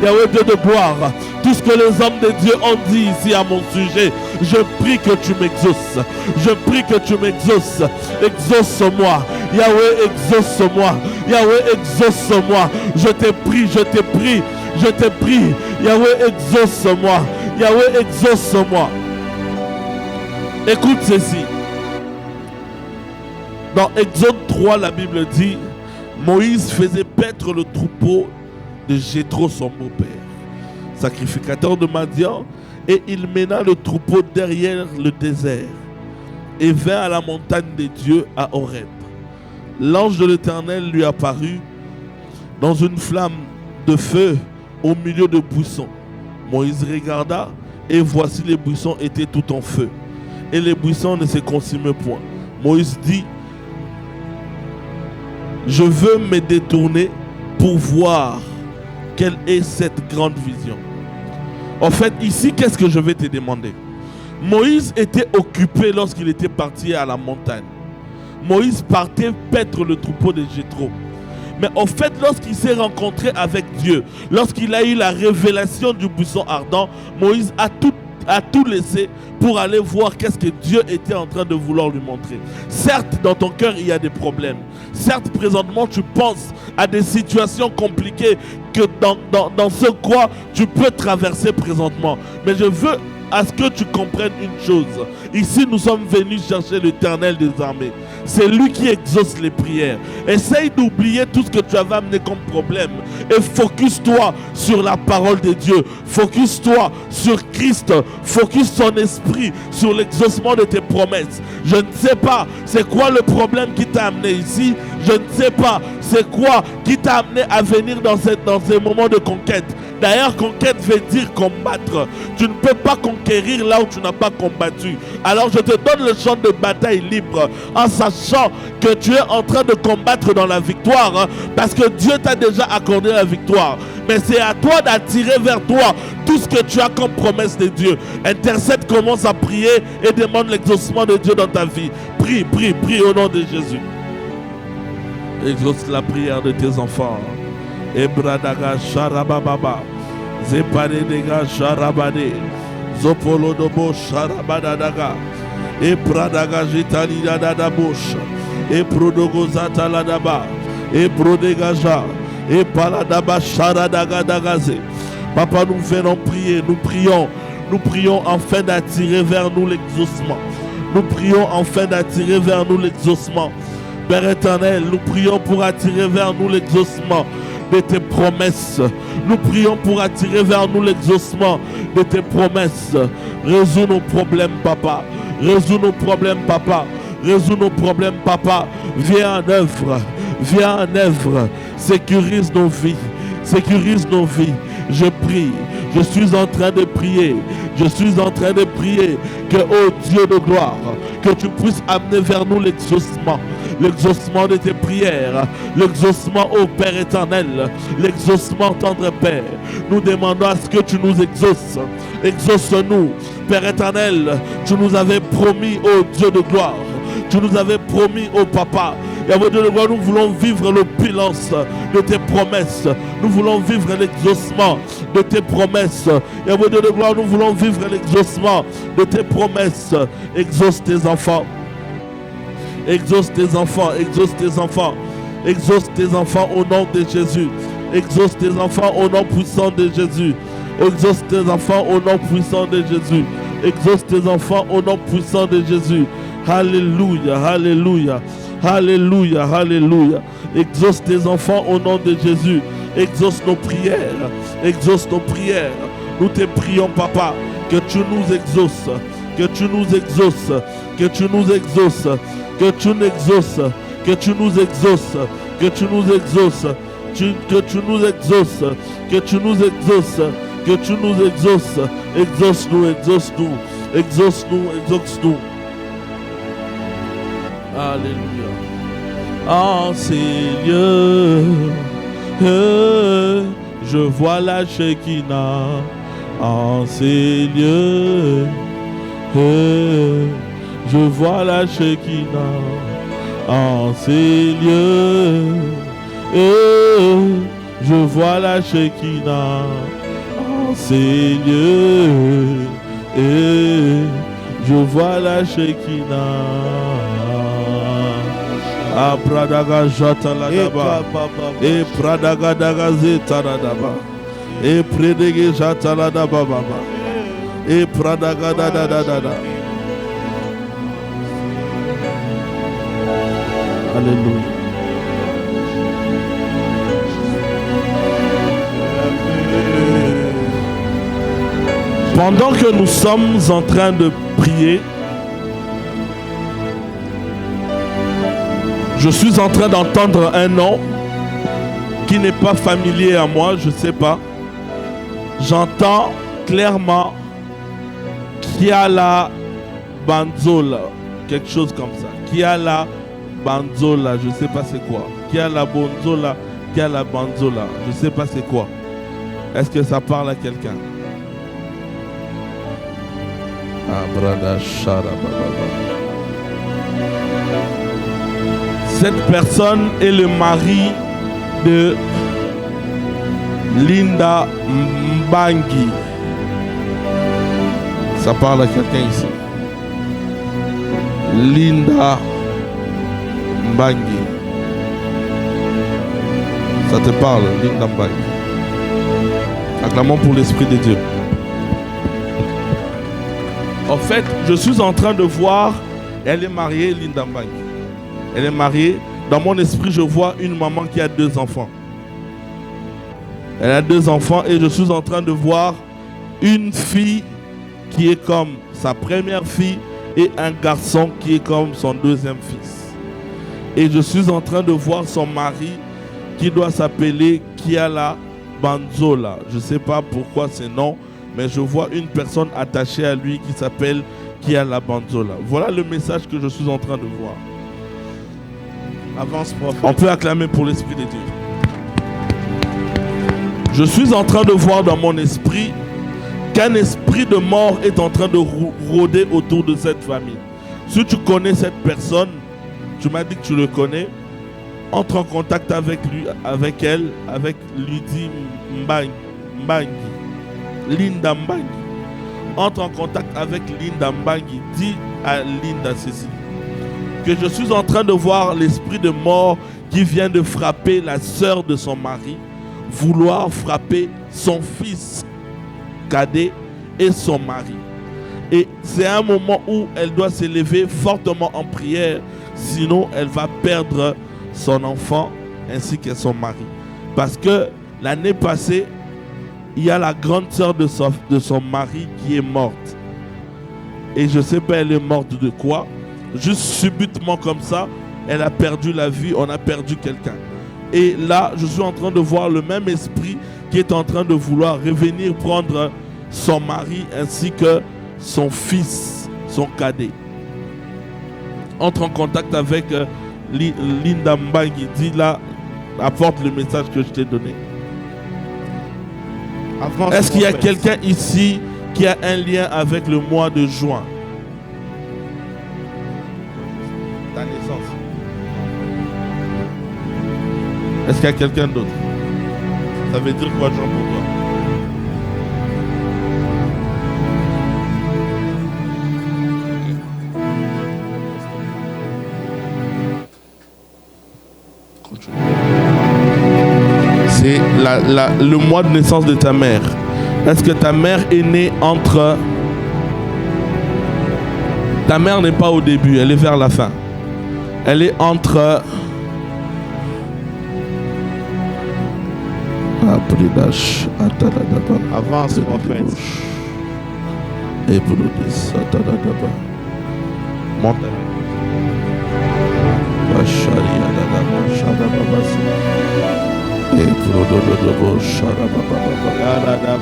Yahweh Dieu de gloire, tout ce que les hommes de Dieu ont dit ici à mon sujet, je prie que tu m'exauces. Je prie que tu m'exauces. Exauce-moi. Yahweh, exauce-moi. Yahweh, exauce-moi. Je t'ai pris, je t'ai pris, je t'ai pris. Yahweh, exauce-moi. Yahweh, exauce-moi. Écoute ceci. Dans Exode 3, la Bible dit, Moïse faisait paître le troupeau de Jéthro, son beau-père, sacrificateur de Madian, et il mena le troupeau derrière le désert et vint à la montagne des dieux à Horeb. L'ange de l'Éternel lui apparut dans une flamme de feu au milieu de buissons. Moïse regarda et voici les buissons étaient tout en feu et les buissons ne se consumaient point. Moïse dit, je veux me détourner pour voir quelle est cette grande vision. En fait, ici, qu'est-ce que je vais te demander? Moïse était occupé lorsqu'il était parti à la montagne. Moïse partait paître le troupeau de Jéthro. Mais en fait, lorsqu'il s'est rencontré avec Dieu, lorsqu'il a eu la révélation du buisson ardent, Moïse a tout laissé pour aller voir qu'est-ce que Dieu était en train de vouloir lui montrer. Certes, dans ton cœur, il y a des problèmes. Certes, présentement, tu penses à des situations compliquées que dans ce quoi tu peux traverser présentement. Mais je veux à ce que tu comprennes une chose. Ici, nous sommes venus chercher l'Éternel des armées. C'est lui qui exauce les prières. Essaye d'oublier tout ce que tu avais amené comme problème et focus-toi sur la parole de Dieu. Focus-toi sur Christ. Focus ton esprit sur l'exaucement de tes promesses. Je ne sais pas c'est quoi le problème qui t'a amené ici. Je ne sais pas c'est quoi qui t'a amené à venir dans ces moments de conquête. D'ailleurs, conquête veut dire combattre. Tu ne peux pas conquérir là où tu n'as pas combattu. Alors je te donne le champ de bataille libre en sachant que tu es en train de combattre dans la victoire, parce que Dieu t'a déjà accordé la victoire. Mais c'est à toi d'attirer vers toi tout ce que tu as comme promesse de Dieu. Intercède, commence à prier et demande l'exaucement de Dieu dans ta vie. Prie, prie, prie au nom de Jésus. Exauce la prière de tes enfants. Ebradaga Sharababa Zepanedega Sharabade Zopolodobo Sharabadaga Ebradaga Jitalida Dadabosh Eprodogoza Ladaba Ebrodegaja Epaladaba Sharadaga Dagaze. Papa, nous venons prier, nous prions afin d'attirer vers nous l'exaucement. Nous prions afin d'attirer vers nous l'exaucement. Père éternel, nous prions pour attirer vers nous l'exaucement de tes promesses. Nous prions pour attirer vers nous l'exaucement de tes promesses. Résous nos problèmes, Papa. Résous nos problèmes, Papa. Résous nos problèmes, Papa. Viens en œuvre. Viens en œuvre. Sécurise nos vies. Sécurise nos vies. Je prie. Je suis en train de prier. Je suis en train de prier que, ô Dieu de gloire, que tu puisses amener vers nous l'exaucement. L'exaucement de tes prières, l'exaucement au Père éternel, l'exaucement tendre Père. Nous demandons à ce que tu nous exauces. Exauce-nous, Père éternel. Tu nous avais promis, ô Dieu de gloire. Tu nous avais promis, ô Papa. Yahweh Dieu de gloire, nous voulons vivre l'opulence de tes promesses. Nous voulons vivre l'exaucement de tes promesses. Yahweh Dieu de gloire, nous voulons vivre l'exaucement de tes promesses. Exauce tes enfants. Exauce tes enfants, exauce tes enfants, exauce tes enfants au nom de Jésus. Exauce tes enfants au nom puissant de Jésus. Exauce tes enfants au nom puissant de Jésus. Exauce tes enfants au nom puissant de Jésus. Alléluia, alléluia, alléluia, alléluia. Exauce tes enfants au nom de Jésus. Exauce nos prières, exauce nos prières. Nous te prions, Papa, que tu nous exauces, que tu nous exauces, que tu nous exauces. Que tu nous exauces, que tu nous exauces, que tu nous exauces, que tu nous exauces, que tu nous exauces, que tu nous exauces. Exauce-nous, exauce-nous, exauce-nous, exauce-nous. Alléluia. En ces lieux, je vois la Shekinah. En ces lieux, Je vois la Shekinah en ces lieux. Je vois la Shekinah en ces lieux. Je vois la Shekinah. Ah, Pradaga Jatala Daba. Et Pradaga Daga Zetara Daba. Et Predege Jatala Daba Baba. Et Pradaga Dada Dada. Alléluia. Pendant que nous sommes en train de prier, je suis en train d'entendre un nom qui n'est pas familier à moi, je ne sais pas. J'entends clairement Kiala Banzola, quelque chose comme ça. Kiala Banzola, je ne sais pas c'est quoi. Kiala Banzola, Kiala Banzola, je ne sais pas c'est quoi. Est-ce que ça parle à quelqu'un? Cette personne est le mari de Linda Mbangi. Ça parle à quelqu'un ici. Linda Mbangi. Ça te parle, Linda Mbangi. Acclamons pour l'Esprit de Dieu. En fait, je suis en train de voir, elle est mariée, Linda Mbangi. Elle est mariée. Dans mon esprit, je vois une maman qui a 2 enfants. Elle a 2 enfants et je suis en train de voir une fille qui est comme sa première fille et un garçon qui est comme son 2e fils. Et je suis en train de voir son mari qui doit s'appeler Kiala Banzola. Je ne sais pas pourquoi ce nom, mais je vois une personne attachée à lui qui s'appelle Kiala Banzola. Voilà le message que je suis en train de voir. Avance, prophète. On peut acclamer pour l'Esprit de Dieu. Je suis en train de voir dans mon esprit qu'un esprit de mort est en train de rôder autour de cette famille. Si tu connais cette personne, tu m'as dit que tu le connais, entre en contact avec lui, avec elle, avec Lydie Mbangi. Linda Mbangi. Entre en contact avec Linda Mbangi. Dis à Linda ceci. Que je suis en train de voir l'esprit de mort qui vient de frapper la sœur de son mari, vouloir frapper son fils cadet et son mari. Et c'est un moment où elle doit s'élever fortement en prière, sinon elle va perdre son enfant ainsi que son mari. Parce que l'année passée, il y a la grande sœur de son mari qui est morte. Et je ne sais pas elle est morte de quoi. Juste subitement comme ça, elle a perdu la vie, on a perdu quelqu'un. Et là, je suis en train de voir le même esprit qui est en train de vouloir revenir prendre son mari ainsi que son fils, son cadet. Entre en contact avec Linda Mbangi. Dis là, apporte le message que je t'ai donné. Est-ce qu'il y a quelqu'un ici qui a un lien avec le mois de juin? Ta naissance. Est-ce qu'il y a quelqu'un d'autre? Ça veut dire quoi, Jean, pour toi? C'est le mois de naissance de ta mère. Est-ce que ta mère est née entre... Ta mère n'est pas au début, elle est vers la fin. Elle est entre... Avance, prophète. Monte.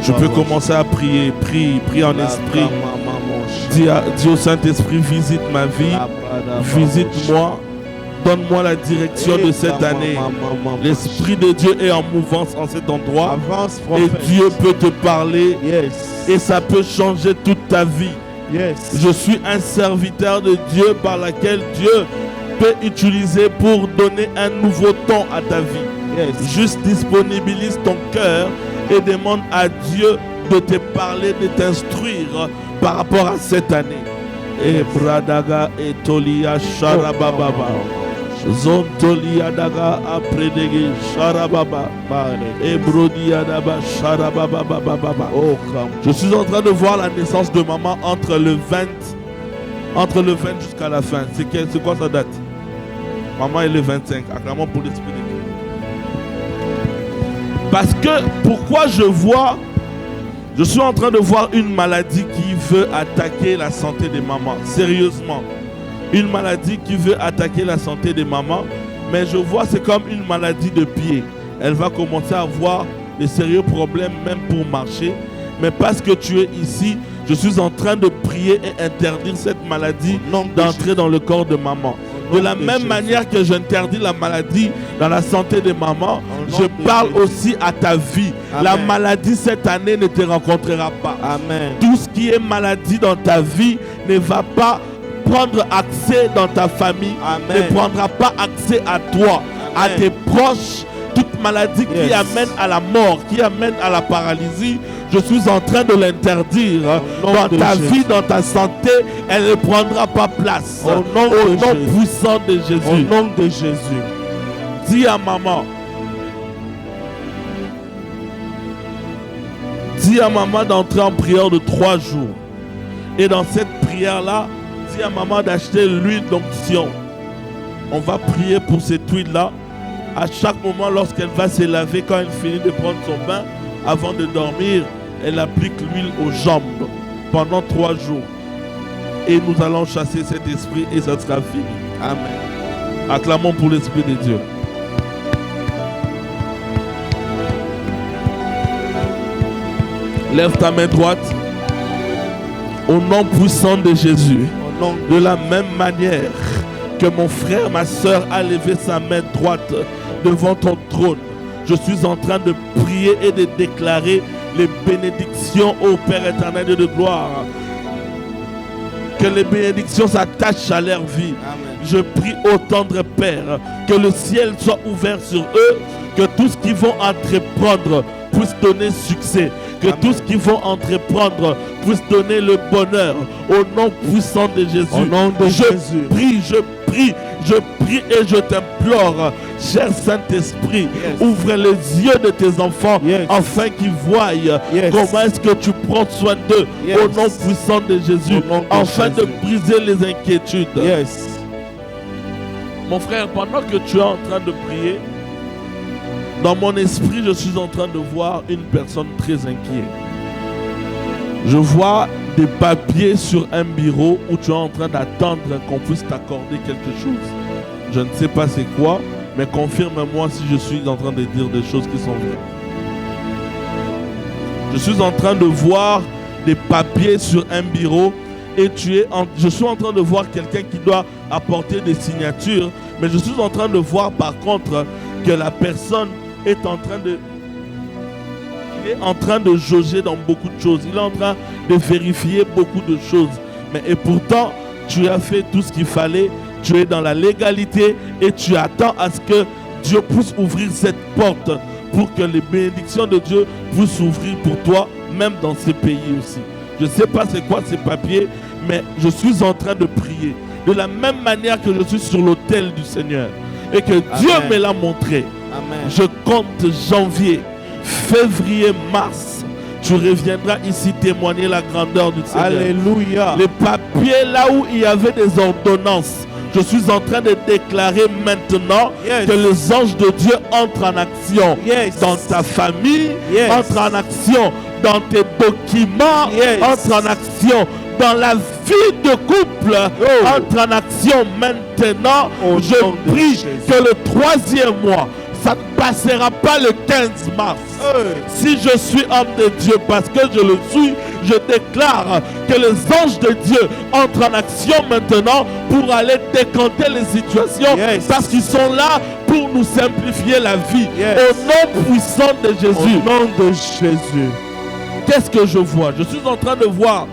Je peux commencer à prier. Prie en esprit. Dis au Saint-Esprit, visite ma vie, visite-moi, donne-moi la direction de cette année. L'Esprit de Dieu est en mouvance en cet endroit. Et Dieu peut te parler et ça peut changer toute ta vie. Yes. Je suis un serviteur de Dieu par lequel Dieu peut utiliser pour donner un nouveau ton à ta vie. Yes. Juste disponibilise ton cœur et demande à Dieu de te parler, de t'instruire par rapport à cette année. Et Bradaga et Tolia Sharababa. Zontolia daga apredege Sharababa. Et Brodia daba Sharababa. Je suis en train de voir la naissance de maman entre le 20 jusqu'à la fin. C'est quoi sa date? Maman est le 25. Acclamons pour l'Esprit de Dieu. Parce que pourquoi je suis en train de voir une maladie qui veut attaquer la santé des mamans. Sérieusement. Une maladie qui veut attaquer la santé des mamans. Mais je vois c'est comme une maladie de pied. Elle va commencer à avoir de sérieux problèmes même pour marcher. Mais parce que tu es ici, je suis en train de prier et interdire cette maladie d'entrer dans le corps de maman. De la même manière que j'interdis la maladie dans la santé des mamans, je parle aussi à ta vie. Amen. La maladie cette année ne te rencontrera pas. Amen. Tout ce qui est maladie dans ta vie ne va pas prendre accès dans ta famille. Amen. Ne prendra pas accès à toi, amen, à tes proches. Toute maladie qui amène à la mort, qui amène à la paralysie, je suis en train de l'interdire dans ta vie, dans ta santé. Elle ne prendra pas place. Au nom puissant de Jésus. Au nom de Jésus. Dis à maman. Dis à maman d'entrer en prière de 3 jours. Et dans cette prière-là, dis à maman d'acheter l'huile d'onction. On va prier pour cette huile-là. À chaque moment, lorsqu'elle va se laver, quand elle finit de prendre son bain, avant de dormir, elle applique l'huile aux jambes pendant 3 jours. Et nous allons chasser cet esprit et ça sera fini. Amen. Acclamons pour l'Esprit de Dieu. Lève ta main droite. Au nom puissant de Jésus. De la même manière que mon frère, ma soeur a levé sa main droite devant ton trône, je suis en train de prier et de déclarer les bénédictions au Père éternel de gloire. Que les bénédictions s'attachent à leur vie. Amen. Je prie au tendre Père que le ciel soit ouvert sur eux, que tout ce qu'ils vont entreprendre puisse donner succès, que Amen. Tout ce qu'ils vont entreprendre puisse donner le bonheur au nom puissant de Jésus. Au nom de Jésus. Je prie et je t'implore, cher Saint-Esprit, ouvre les yeux de tes enfants afin qu'ils voient comment est-ce que tu prends soin d'eux au nom puissant de Jésus, afin de briser les inquiétudes. Mon frère, pendant que tu es en train de prier, dans mon esprit, je suis en train de voir une personne très inquiète. Je vois des papiers sur un bureau où tu es en train d'attendre qu'on puisse t'accorder quelque chose. Je ne sais pas c'est quoi, mais confirme-moi si je suis en train de dire des choses qui sont vraies. Je suis en train de voir des papiers sur un bureau et je suis en train de voir quelqu'un qui doit apporter des signatures, mais je suis en train de voir par contre que la personne est en train de jauger dans beaucoup de choses. Il est en train de vérifier beaucoup de choses. Et pourtant, tu as fait tout ce qu'il fallait. Tu es dans la légalité et tu attends à ce que Dieu puisse ouvrir cette porte pour que les bénédictions de Dieu puissent s'ouvrir pour toi, même dans ces pays aussi. Je ne sais pas c'est quoi ces papiers, mais je suis en train de prier. De la même manière que je suis sur l'autel du Seigneur et que Dieu me l'a montré. Amen. Je compte janvier, février, mars. Tu reviendras ici témoigner la grandeur du Seigneur. Alléluia. Les papiers là où il y avait des ordonnances, je suis en train de déclarer maintenant que les anges de Dieu entrent en action dans ta famille, entrent en action dans tes documents, entrent en action dans la vie de couple, entre en action maintenant. Je prie que le 3e mois, ça ne passera pas le 15 mars. Si je suis homme de Dieu, parce que je le suis, je déclare que les anges de Dieu entrent en action maintenant pour aller décanter les situations, parce qu'ils sont là pour nous simplifier la vie. Au nom puissant de Jésus. Au nom de Jésus. Qu'est-ce que je vois? Je suis en train de voir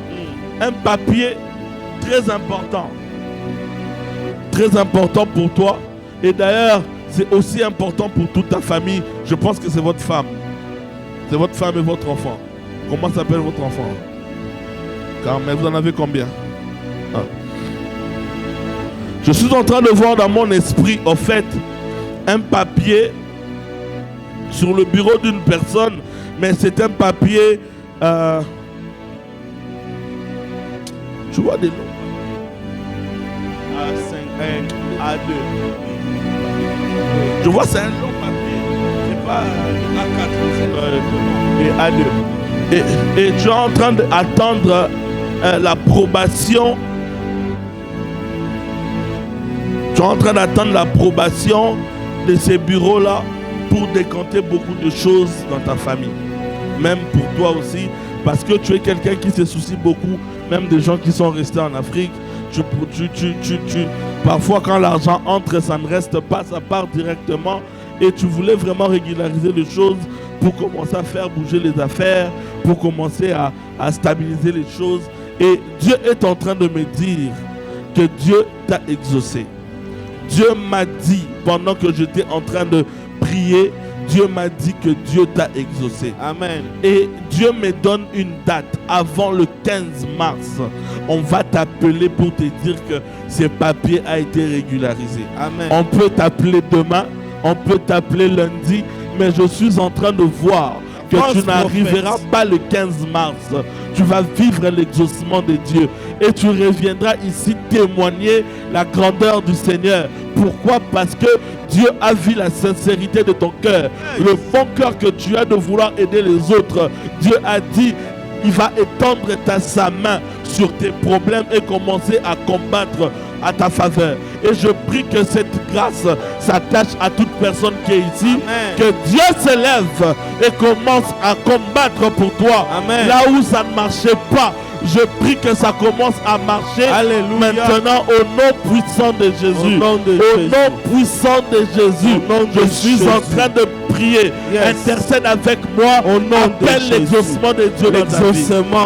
un papier très important. Très important pour toi. Et d'ailleurs, c'est aussi important pour toute ta famille. Je pense que c'est votre femme. C'est votre femme et votre enfant. Comment s'appelle votre enfant? Mais vous en avez combien? Ah. Je suis en train de voir dans mon esprit, au fait, un papier sur le bureau d'une personne, mais c'est un papier... tu vois des noms? A5, A2. Je vois, c'est un long papier. C'est pas A4, c'est A2. Et tu es en train d'attendre l'approbation. Tu es en train d'attendre l'approbation de ces bureaux-là pour décanter beaucoup de choses dans ta famille. Même pour toi aussi, parce que tu es quelqu'un qui se soucie beaucoup, même des gens qui sont restés en Afrique. Parfois, quand l'argent entre, ça ne reste pas, ça part directement. Et tu voulais vraiment régulariser les choses pour commencer à faire bouger les affaires, pour commencer à stabiliser les choses. Et Dieu est en train de me dire que Dieu t'a exaucé. Dieu m'a dit, pendant que j'étais en train de prier, Dieu m'a dit que Dieu t'a exaucé. Amen. Et Dieu me donne une date. Avant le 15 mars, on va t'appeler pour te dire que ce papier a été régularisé. Amen. On peut t'appeler demain, on peut t'appeler lundi, mais je suis en train de voir que tu n'arriveras pas le 15 mars. Tu vas vivre l'exaucement de Dieu et tu reviendras ici témoigner la grandeur du Seigneur. Pourquoi? Parce que Dieu a vu la sincérité de ton cœur, le bon cœur que tu as de vouloir aider les autres. Dieu a dit, il va étendre sa main sur tes problèmes et commencer à combattre à ta faveur. Et je prie que cette grâce s'attache à toute personne qui est ici. Amen. Que Dieu se lève et commence à combattre pour toi. Amen. Là où ça ne marchait pas, je prie que ça commence à marcher. Alléluia. Maintenant au nom puissant de Jésus. Au nom de Jésus. Nom puissant de Jésus. Au nom de Je suis Jésus. en train de prier. Yes. Intercède avec moi. Au nom de Appelle Jésus. l'exaucement de Dieu dans ta vie. L'exaucement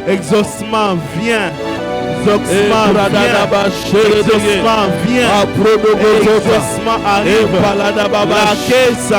Exaucement vient. Exaucement vient. Exaucement arrive. La caisse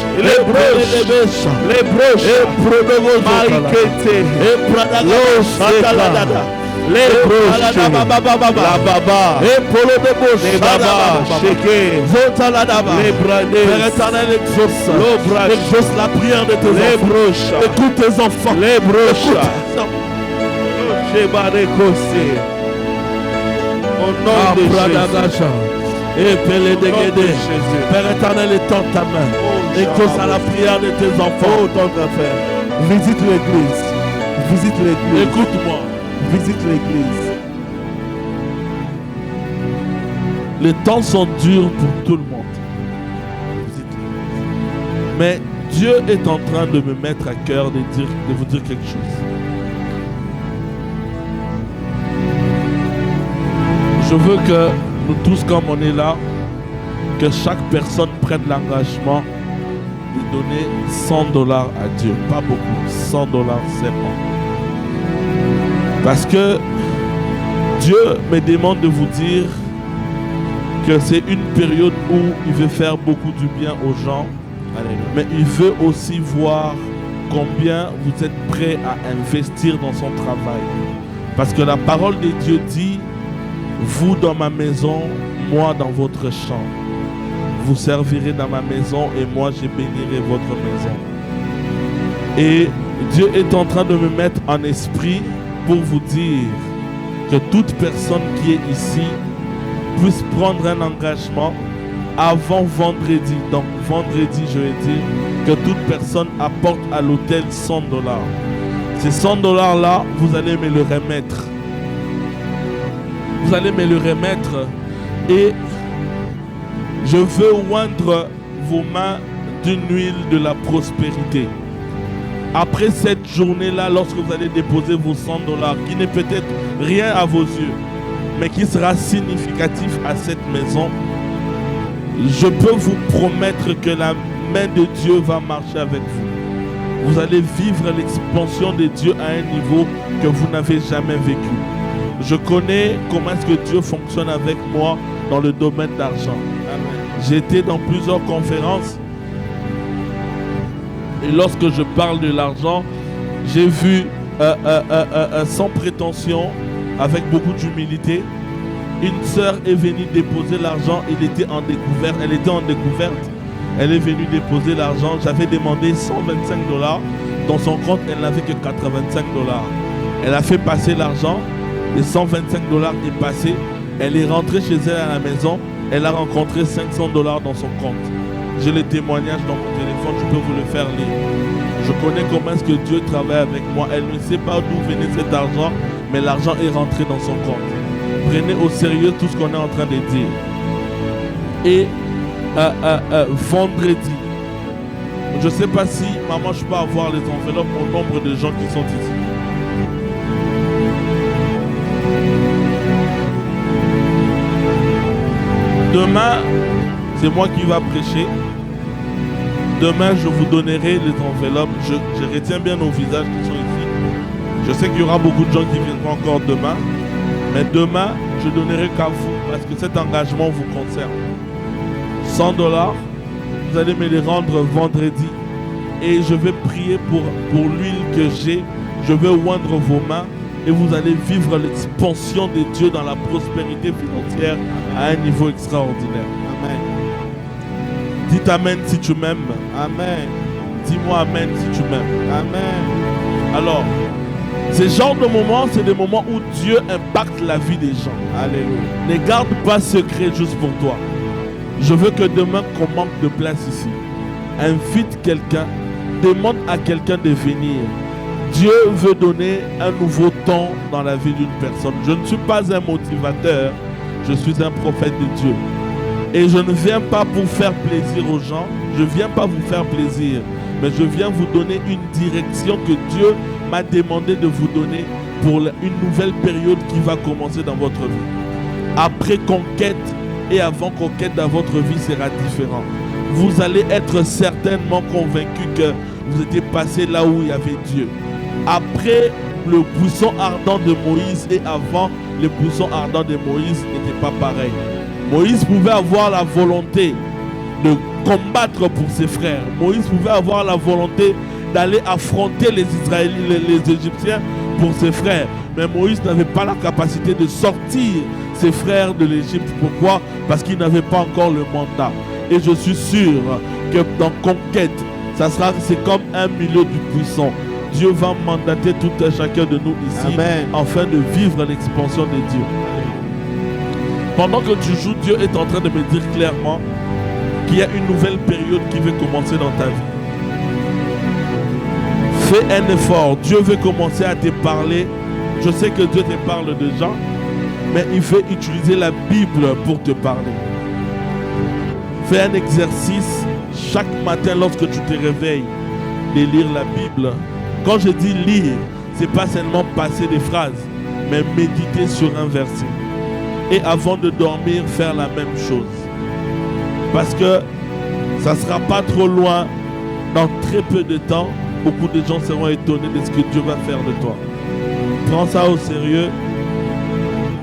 les broches, les bras, les broches, la baba, et polo de bouche, les baba, les bras, Père éternel, exauce la prière de tes les enfants. broches, Écoute tes enfants. les broches, au nom de Jésus. Et Pélé de Au nom de Guédé. Jésus. Père éternel, étends ta main. Oh, Exauce à la prière de tes enfants. Oh, tant qu'à faire. Visite l'église. Visite l'église. Écoute-moi. Visite l'église. Les temps sont durs pour tout le monde. Visite l'église. Mais Dieu est en train de me mettre à cœur de vous dire quelque chose. Je veux que nous tous, comme on est là, que chaque personne prenne l'engagement de donner $100 à Dieu. Pas beaucoup, $100 seulement. Parce que Dieu me demande de vous dire que c'est une période où il veut faire beaucoup du bien aux gens, mais il veut aussi voir combien vous êtes prêts à investir dans son travail. Parce que la parole de Dieu dit, vous dans ma maison, moi dans votre champ. vous servirez dans ma maison et moi je bénirai votre maison. Et Dieu est en train de me mettre en esprit pour vous dire que toute personne qui est ici puisse prendre un engagement avant vendredi. Donc vendredi, je vais dire que toute personne apporte à l'hôtel $100. Ces $100 là, vous allez me le remettre. Vous allez me le remettre et je veux oindre vos mains d'une huile de la prospérité. Après cette journée-là, lorsque vous allez déposer vos $100, qui n'est peut-être rien à vos yeux, mais qui sera significatif à cette maison, je peux vous promettre que la main de Dieu va marcher avec vous. Vous allez vivre l'expansion de Dieu à un niveau que vous n'avez jamais vécu. Je connais comment est-ce que Dieu fonctionne avec moi dans le domaine d'argent. J'ai été dans plusieurs conférences et lorsque je parle de l'argent, j'ai vu sans prétention, avec beaucoup d'humilité, une sœur est venue déposer l'argent. Elle était en découverte. Elle est venue déposer l'argent. J'avais demandé $125. Dans son compte, elle n'avait que $85. Elle a fait passer l'argent. Les $125 est passé. Elle est rentrée chez elle à la maison. Elle a rencontré $500 dans son compte. J'ai le témoignage dans mon téléphone. Je peux vous le faire lire. Je connais comment est-ce que Dieu travaille avec moi. Elle ne sait pas d'où venait cet argent, mais l'argent est rentré dans son compte. Prenez au sérieux tout ce qu'on est en train de dire. Et vendredi, je ne sais pas si maman, je peux avoir les enveloppes au nombre de gens qui sont ici. Demain, c'est moi qui va prêcher. Demain, je vous donnerai les enveloppes. Je retiens bien nos visages qui sont ici. Je sais qu'il y aura beaucoup de gens qui viendront encore demain. Mais demain, je donnerai qu'à vous parce que cet engagement vous concerne. $100, vous allez me les rendre vendredi. Et je vais prier pour l'huile que j'ai. Je vais oindre vos mains. Et vous allez vivre l'expansion de Dieu dans la prospérité financière à un niveau extraordinaire. Amen. Dites Amen si tu m'aimes. Amen. Dis-moi Amen si tu m'aimes. Amen. Alors, ces genres de moments, c'est des moments où Dieu impacte la vie des gens. Alléluia. Ne garde pas secret juste pour toi. Je veux que demain qu'on manque de place ici. Invite quelqu'un. Demande à quelqu'un de venir. Dieu veut donner un nouveau temps dans la vie d'une personne. Je ne suis pas un motivateur, je suis un prophète de Dieu. Et je ne viens pas pour faire plaisir aux gens, je ne viens pas vous faire plaisir, mais je viens vous donner une direction que Dieu m'a demandé de vous donner pour une nouvelle période qui va commencer dans votre vie. Après conquête et avant conquête dans votre vie sera différent. Vous allez être certainement convaincu que vous étiez passé là où il y avait Dieu. Après le buisson ardent de Moïse et avant le buisson ardent de Moïse n'était pas pareil. Moïse pouvait avoir la volonté de combattre pour ses frères. Moïse pouvait avoir la volonté d'aller affronter les Israéliens, les Égyptiens pour ses frères. Mais Moïse n'avait pas la capacité de sortir ses frères de l'Égypte. Pourquoi? Parce qu'il n'avait pas encore le mandat. Et je suis sûr que dans Conquête, c'est comme un milieu du puissant. Dieu va mandater tout un chacun de nous ici. Amen. Afin de vivre l'expansion de Dieu. Pendant que tu joues, Dieu est en train de me dire clairement qu'il y a une nouvelle période qui veut commencer dans ta vie. Fais un effort. Dieu veut commencer à te parler. Je sais que Dieu te parle déjà, mais il veut utiliser la Bible pour te parler. Fais un exercice chaque matin lorsque tu te réveilles de lire la Bible. Quand je dis lire, ce n'est pas seulement passer des phrases, mais méditer sur un verset. Et avant de dormir, faire la même chose. Parce que ça ne sera pas trop loin. Dans très peu de temps, beaucoup de gens seront étonnés de ce que Dieu va faire de toi. Prends ça au sérieux.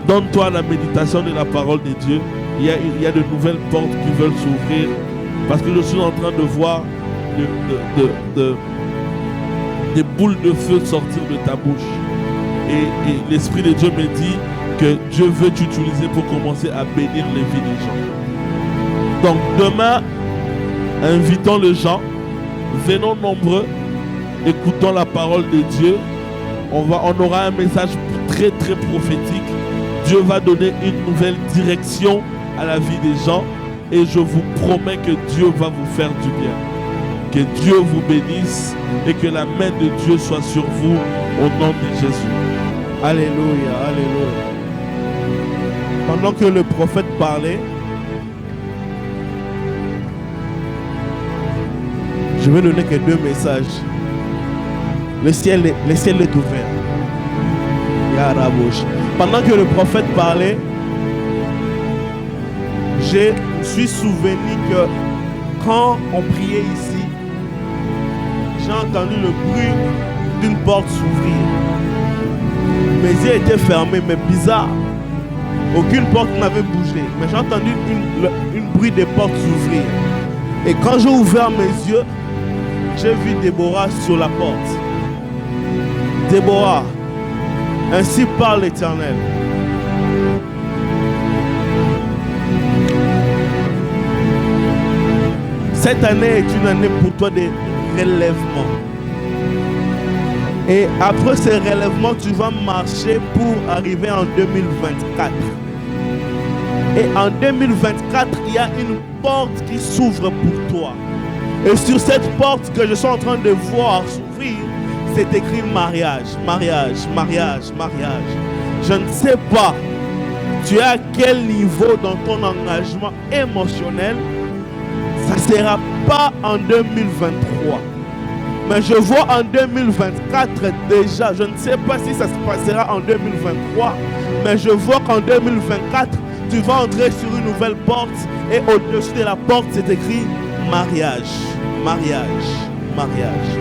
Donne-toi la méditation de la parole de Dieu. Il y a de nouvelles portes qui veulent s'ouvrir. Parce que je suis en train de voir des boules de feu sortir de ta bouche. Et l'Esprit de Dieu me dit que Dieu veut t'utiliser pour commencer à bénir les vies des gens. Donc demain, invitons les gens, venons nombreux, écoutons la parole de Dieu. On aura un message très très prophétique. Dieu va donner une nouvelle direction à la vie des gens et je vous promets que Dieu va vous faire du bien. Que Dieu vous bénisse et que la main de Dieu soit sur vous au nom de Jésus. Alléluia, alléluia. Pendant que le prophète parlait, je vais donner que 2 messages. Le ciel est ouvert. Pendant que le prophète parlait, je me suis souvenu que quand on priait ici, j'ai entendu le bruit d'une porte s'ouvrir. Mes yeux étaient fermés, mais bizarre. Aucune porte n'avait bougé. Mais j'ai entendu une bruit des portes s'ouvrir. Et quand j'ai ouvert mes yeux, j'ai vu Déborah sur la porte. Déborah, ainsi parle l'Éternel. Cette année est une année pour toi de relèvement. Et après ce relèvement, tu vas marcher pour arriver en 2024. Et en 2024, il y a une porte qui s'ouvre pour toi. Et sur cette porte que je suis en train de voir s'ouvrir, c'est écrit mariage, mariage, mariage, mariage. Je ne sais pas, tu es à quel niveau dans ton engagement émotionnel. Ça ne sera pas en 2023. Mais je vois en 2024 déjà, je ne sais pas si ça se passera en 2023, mais je vois qu'en 2024, tu vas entrer sur une nouvelle porte et au-dessus de la porte, c'est écrit mariage, mariage, mariage.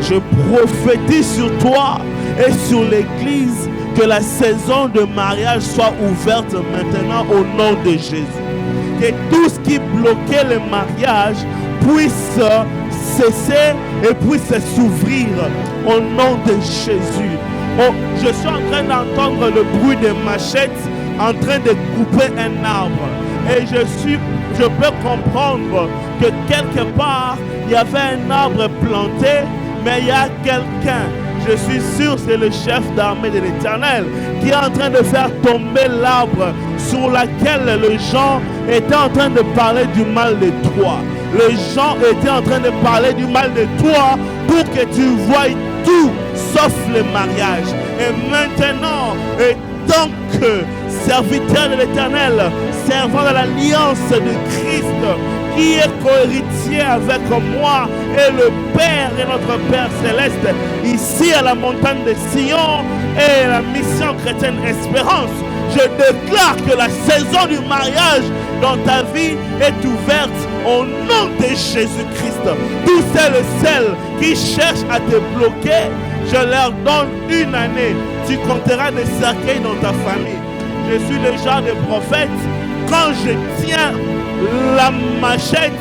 Je prophétise sur toi et sur l'église que la saison de mariage soit ouverte maintenant au nom de Jésus. Que tout ce qui bloquait le mariage puisse cesser et puisse s'ouvrir au nom de Jésus. Oh, je suis en train d'entendre le bruit des machettes en train de couper un arbre. Et je peux comprendre que quelque part, il y avait un arbre planté, mais il y a quelqu'un, je suis sûr c'est le chef d'armée de l'Éternel, qui est en train de faire tomber l'arbre sur lequel les gens étaient en train de parler du mal de toi. Les gens étaient en train de parler du mal de toi pour que tu voies tout sauf le mariage. Et maintenant, et tant que serviteur de l'Éternel, servant de l'alliance de Christ, qui est co-héritier avec moi et le Père et notre Père Céleste, ici à la montagne de Sion et la mission chrétienne Espérance, je déclare que la saison du mariage dans ta vie est ouverte au nom de Jésus-Christ. Tous celles et celles qui cherchent à te bloquer, je leur donne une année. Tu compteras des cercueils dans ta famille. Je suis le genre de prophète. Quand je tiens la machette,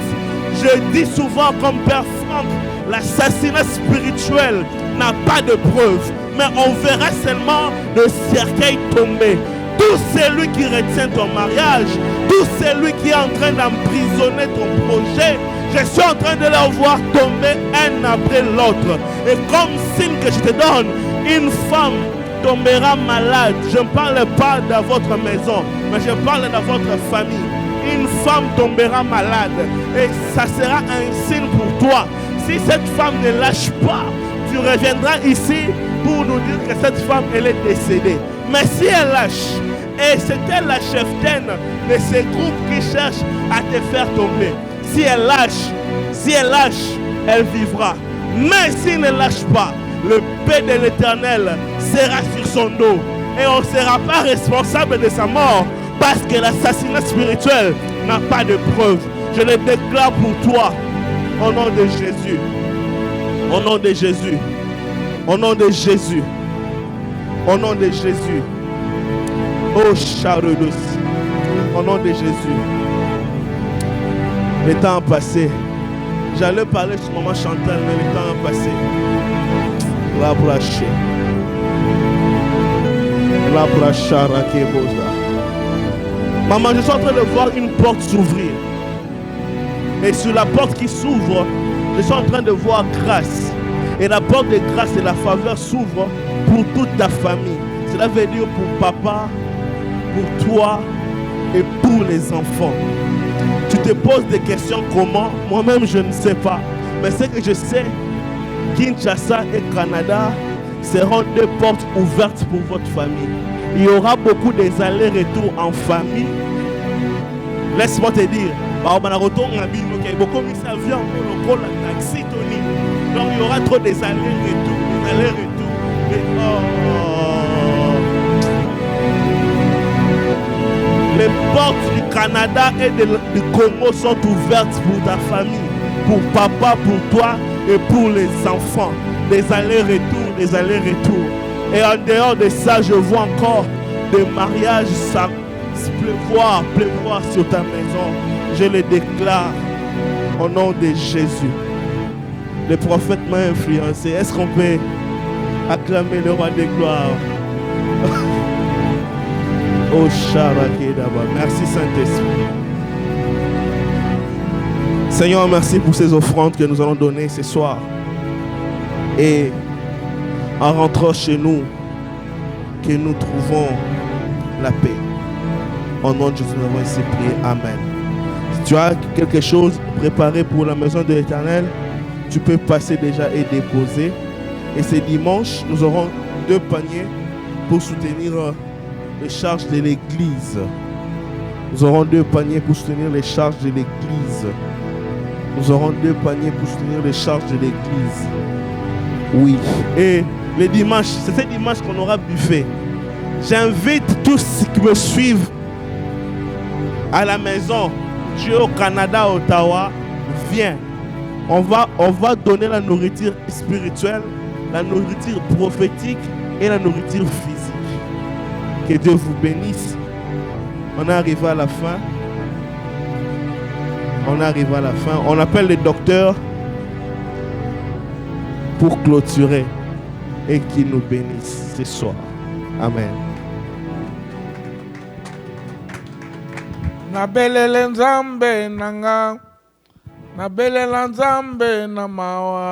je dis souvent comme Père Franck, l'assassinat spirituel n'a pas de preuve, mais on verra seulement le cercueil tomber. Tout celui qui retient ton mariage, tout celui qui est en train d'emprisonner ton projet, je suis en train de leur voir tomber un après l'autre. Et comme signe que je te donne, une femme tombera malade. Je ne parle pas de votre maison, mais je parle de votre famille. Une femme tombera malade et ça sera un signe pour toi. Si cette femme ne lâche pas, tu reviendras ici pour nous dire que cette femme, elle est décédée. Mais si elle lâche, et c'était la cheftaine de ces groupes qui cherchent à te faire tomber, si elle lâche, elle vivra. Mais s'il ne lâche pas, le paix de l'Éternel sera sur son dos. Et on ne sera pas responsable de sa mort parce que l'assassinat spirituel n'a pas de preuve. Je le déclare pour toi au nom de Jésus. Au nom de Jésus. Au nom de Jésus. Au nom de Jésus. Oh Charles, au nom de Jésus. Le temps a passé. J'allais parler sur maman Chantal, mais le temps a passé. La brache. La bracha rakebosa. Maman, je suis en train de voir une porte s'ouvrir. Et sur la porte qui s'ouvre, je suis en train de voir grâce. Et la porte de grâce et la faveur s'ouvre pour toute ta famille. Cela veut dire pour papa, pour toi et pour les enfants. Tu te poses des questions comment? Moi-même, je ne sais pas. Mais ce que je sais, Kinshasa et Canada seront deux portes ouvertes pour votre famille. Il y aura beaucoup des allers-retours en famille. Laisse-moi te dire, donc il y aura trop des allers-retours, Les portes du Canada et du Congo sont ouvertes pour ta famille, pour papa, pour toi et pour les enfants. Des allers-retours, des allers-retours. Et en dehors de ça, je vois encore des mariages pleuvoir sur ta maison. Je le déclare au nom de Jésus. Le prophète m'a influencé. Est-ce qu'on peut acclamer le roi des gloires? Oh, Sharakedaba. Merci Saint-Esprit. Seigneur, merci pour ces offrandes que nous allons donner ce soir. Et en rentrant chez nous, que nous trouvons la paix. Au nom de Jésus, nous avons ainsi prié. Amen. Si tu as quelque chose préparé pour la maison de l'Éternel, tu peux passer déjà et déposer. Et ce dimanche, nous aurons 2 paniers pour soutenir les charges de l'Église. Nous aurons 2 paniers pour soutenir les charges de l'Église. Nous aurons 2 paniers pour soutenir les charges de l'Église. Oui. Et le dimanche, c'est ce dimanche qu'on aura buffet. J'invite tous ceux qui me suivent à la maison, Dieu au Canada, Ottawa, viens. On va donner la nourriture spirituelle, la nourriture prophétique et la nourriture physique. Que Dieu vous bénisse. On est arrivé à la fin. On appelle les docteurs pour clôturer et qu'ils nous bénissent ce soir. Amen. Nabelele nzambe nanga, nabelele nzambe na mawa.